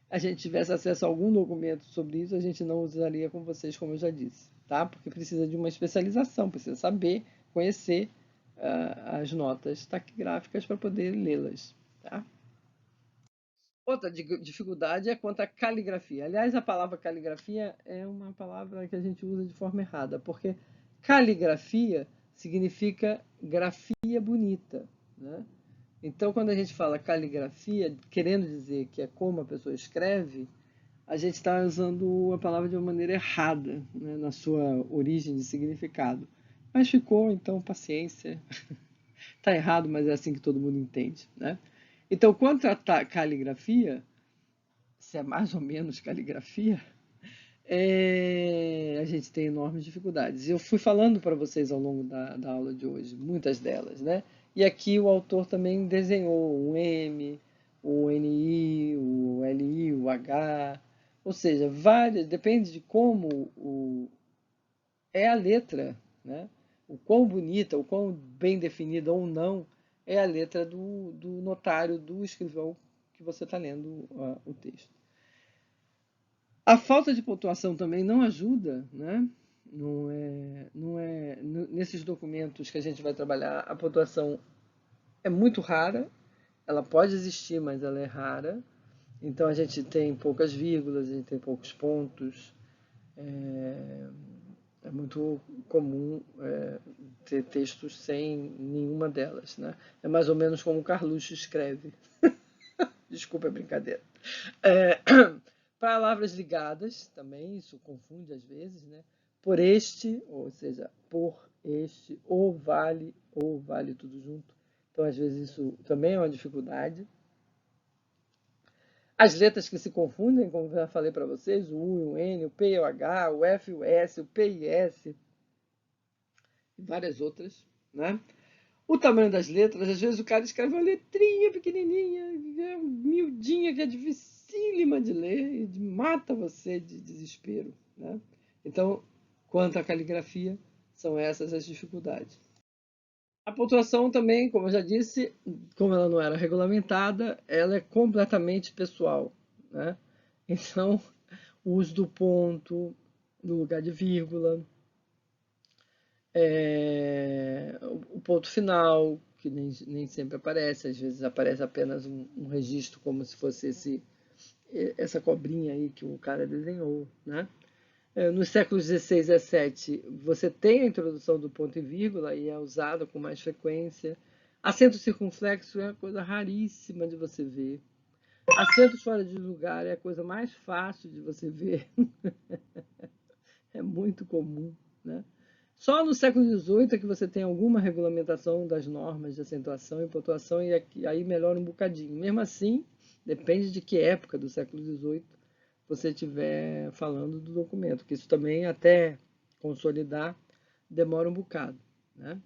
a gente tivesse acesso a algum documento sobre isso, a gente não usaria com vocês, como eu já disse, tá? Porque precisa de uma especialização, precisa saber, conhecer as notas taquigráficas para poder lê-las, tá? Outra dificuldade é quanto à caligrafia. Aliás, a palavra caligrafia é uma palavra que a gente usa de forma errada, porque caligrafia significa grafia bonita, né? Então, quando a gente fala caligrafia, querendo dizer que é como a pessoa escreve, a gente está usando a palavra de uma maneira errada, né, na sua origem de significado. Mas ficou, então, paciência. Está errado, mas é assim que todo mundo entende, né? Então, quanto à caligrafia, se é mais ou menos caligrafia, a gente tem enormes dificuldades. Eu fui falando para vocês ao longo da aula de hoje, muitas delas, né? E aqui o autor também desenhou um M, o NI, o LI, o H, ou seja, várias, depende de como é a letra, né? O quão bonita, o quão bem definida ou não é a letra do notário, do escrivão que você está lendo o texto. A falta de pontuação também não ajuda, né? Nesses documentos que a gente vai trabalhar, a pontuação é muito rara, ela pode existir, mas ela é rara. Então a gente tem poucas vírgulas, a gente tem poucos pontos. É muito comum ter textos sem nenhuma delas, né? É mais ou menos como o Carluxo escreve. Desculpa a brincadeira. É, palavras ligadas também, isso confunde às vezes, né? Por este, ou seja, por este, ou vale tudo junto. Então, às vezes, isso também é uma dificuldade. As letras que se confundem, como já falei para vocês, o U, o N, o P, o H, o F, o S, o P e S, e várias outras, né? O tamanho das letras, às vezes o cara escreve uma letrinha pequenininha, miudinha, que é dificílima de ler e mata você de desespero, né? Então, quanto à caligrafia, são essas as dificuldades. A pontuação também, como eu já disse, como ela não era regulamentada, ela é completamente pessoal, né? Então, o uso do ponto no lugar de vírgula, o ponto final, que nem sempre aparece, às vezes aparece apenas um registro, como se fosse essa cobrinha aí que o cara desenhou, né? Nos séculos XVI e XVII, você tem a introdução do ponto e vírgula e é usado com mais frequência. Acento circunflexo é uma coisa raríssima de você ver. Acentos fora de lugar é a coisa mais fácil de você ver. É muito comum, né? Só no século XVIII é que você tem alguma regulamentação das normas de acentuação e pontuação, e aí melhora um bocadinho. Mesmo assim, depende de que época do século XVIII você estiver falando do documento, que isso também, até consolidar, demora um bocado, né?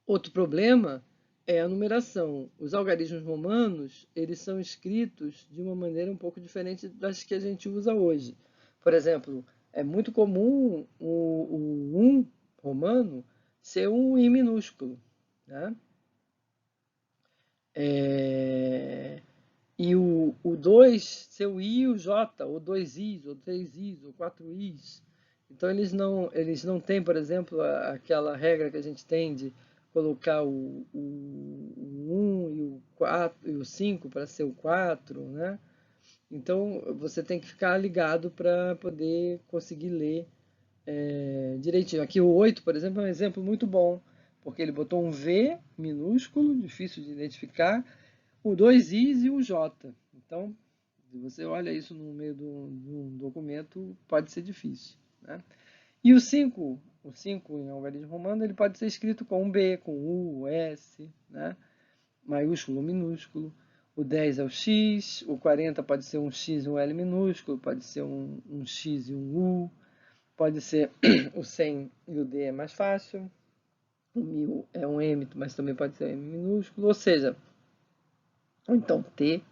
Outro problema é a numeração. Os algarismos romanos, eles são escritos de uma maneira um pouco diferente das que a gente usa hoje. Por exemplo, é muito comum o 1 romano ser um I minúsculo, né? E o 2 ser o I e o J, ou 2 Is, ou 3 Is, ou 4 Is. Então eles não têm, por exemplo, aquela regra que a gente tem de colocar o 1 e o 4 e o 5 para ser o 4, né? Então você tem que ficar ligado para poder conseguir ler direitinho. Aqui o 8, por exemplo, é um exemplo muito bom, porque ele botou um V minúsculo, difícil de identificar, o 2 Is e o J. Então, se você olha isso no meio de um documento, pode ser difícil, né? E o 5 em algarismo romano, ele pode ser escrito com um B, com U, S, né? maiúsculo ou minúsculo, o 10 é o X, o 40 pode ser um X e um L minúsculo, pode ser um X e um U, pode ser o 100 e o D é mais fácil, o 1000 é um M, mas também pode ser um M minúsculo, ou seja, ou então T,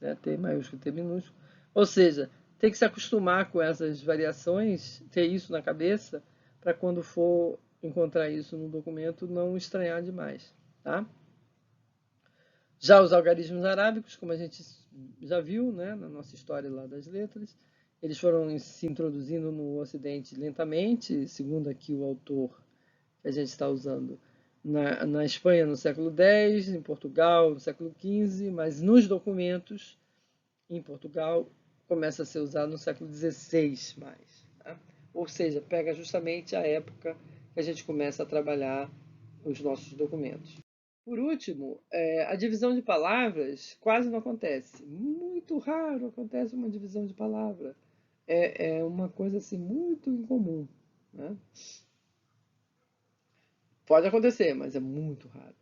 né, T maiúsculo, T minúsculo, ou seja, tem que se acostumar com essas variações, ter isso na cabeça, para quando for encontrar isso no documento não estranhar demais, tá? Já os algarismos arábicos, como a gente já viu, né, na nossa história lá das letras, eles foram se introduzindo no Ocidente lentamente, segundo aqui o autor que a gente está usando, na Espanha no século X, em Portugal no século XV, mas nos documentos em Portugal começa a ser usado no século XVI mais. Tá? Ou seja, pega justamente a época que a gente começa a trabalhar os nossos documentos. Por último, a divisão de palavras quase não acontece. Muito raro acontece uma divisão de palavra. É uma coisa assim muito incomum. Né? Pode acontecer, mas é muito raro.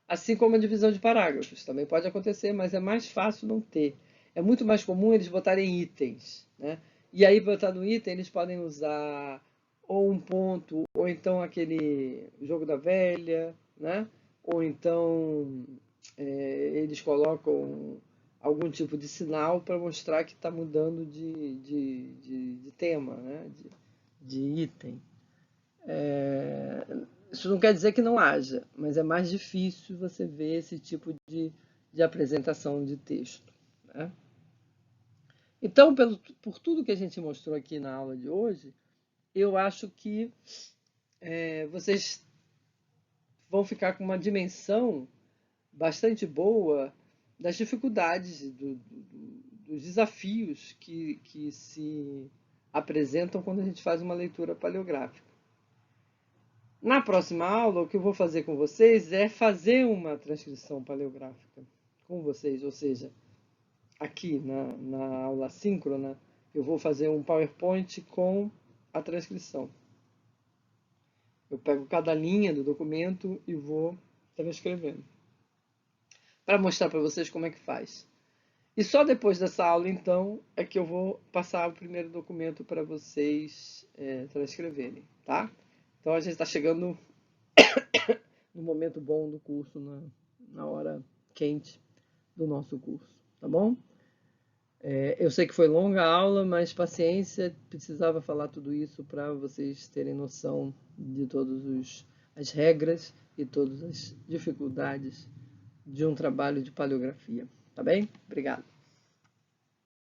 Assim como a divisão de parágrafos. Também pode acontecer, mas é mais fácil não ter. É muito mais comum eles botarem itens. Né? E aí, botar no item, eles podem usar ou um ponto, ou então aquele jogo da velha, né? Ou então eles colocam algum tipo de sinal para mostrar que está mudando de tema, né? de item. Isso não quer dizer que não haja, mas é mais difícil você ver esse tipo de apresentação de texto. Né? Então, por tudo que a gente mostrou aqui na aula de hoje, eu acho que vocês vão ficar com uma dimensão bastante boa das dificuldades, dos desafios que se apresentam quando a gente faz uma leitura paleográfica. Na próxima aula, o que eu vou fazer com vocês é fazer uma transcrição paleográfica com vocês, ou seja, aqui na aula síncrona, eu vou fazer um PowerPoint com a transcrição. Eu pego cada linha do documento e vou transcrevendo, para mostrar para vocês como é que faz. E só depois dessa aula, então, é que eu vou passar o primeiro documento para vocês transcreverem, tá? Então a gente está chegando no momento bom do curso, na hora quente do nosso curso, tá bom? Eu sei que foi longa a aula, mas paciência, precisava falar tudo isso para vocês terem noção de todas as regras e todas as dificuldades de um trabalho de paleografia, tá bem? Obrigado.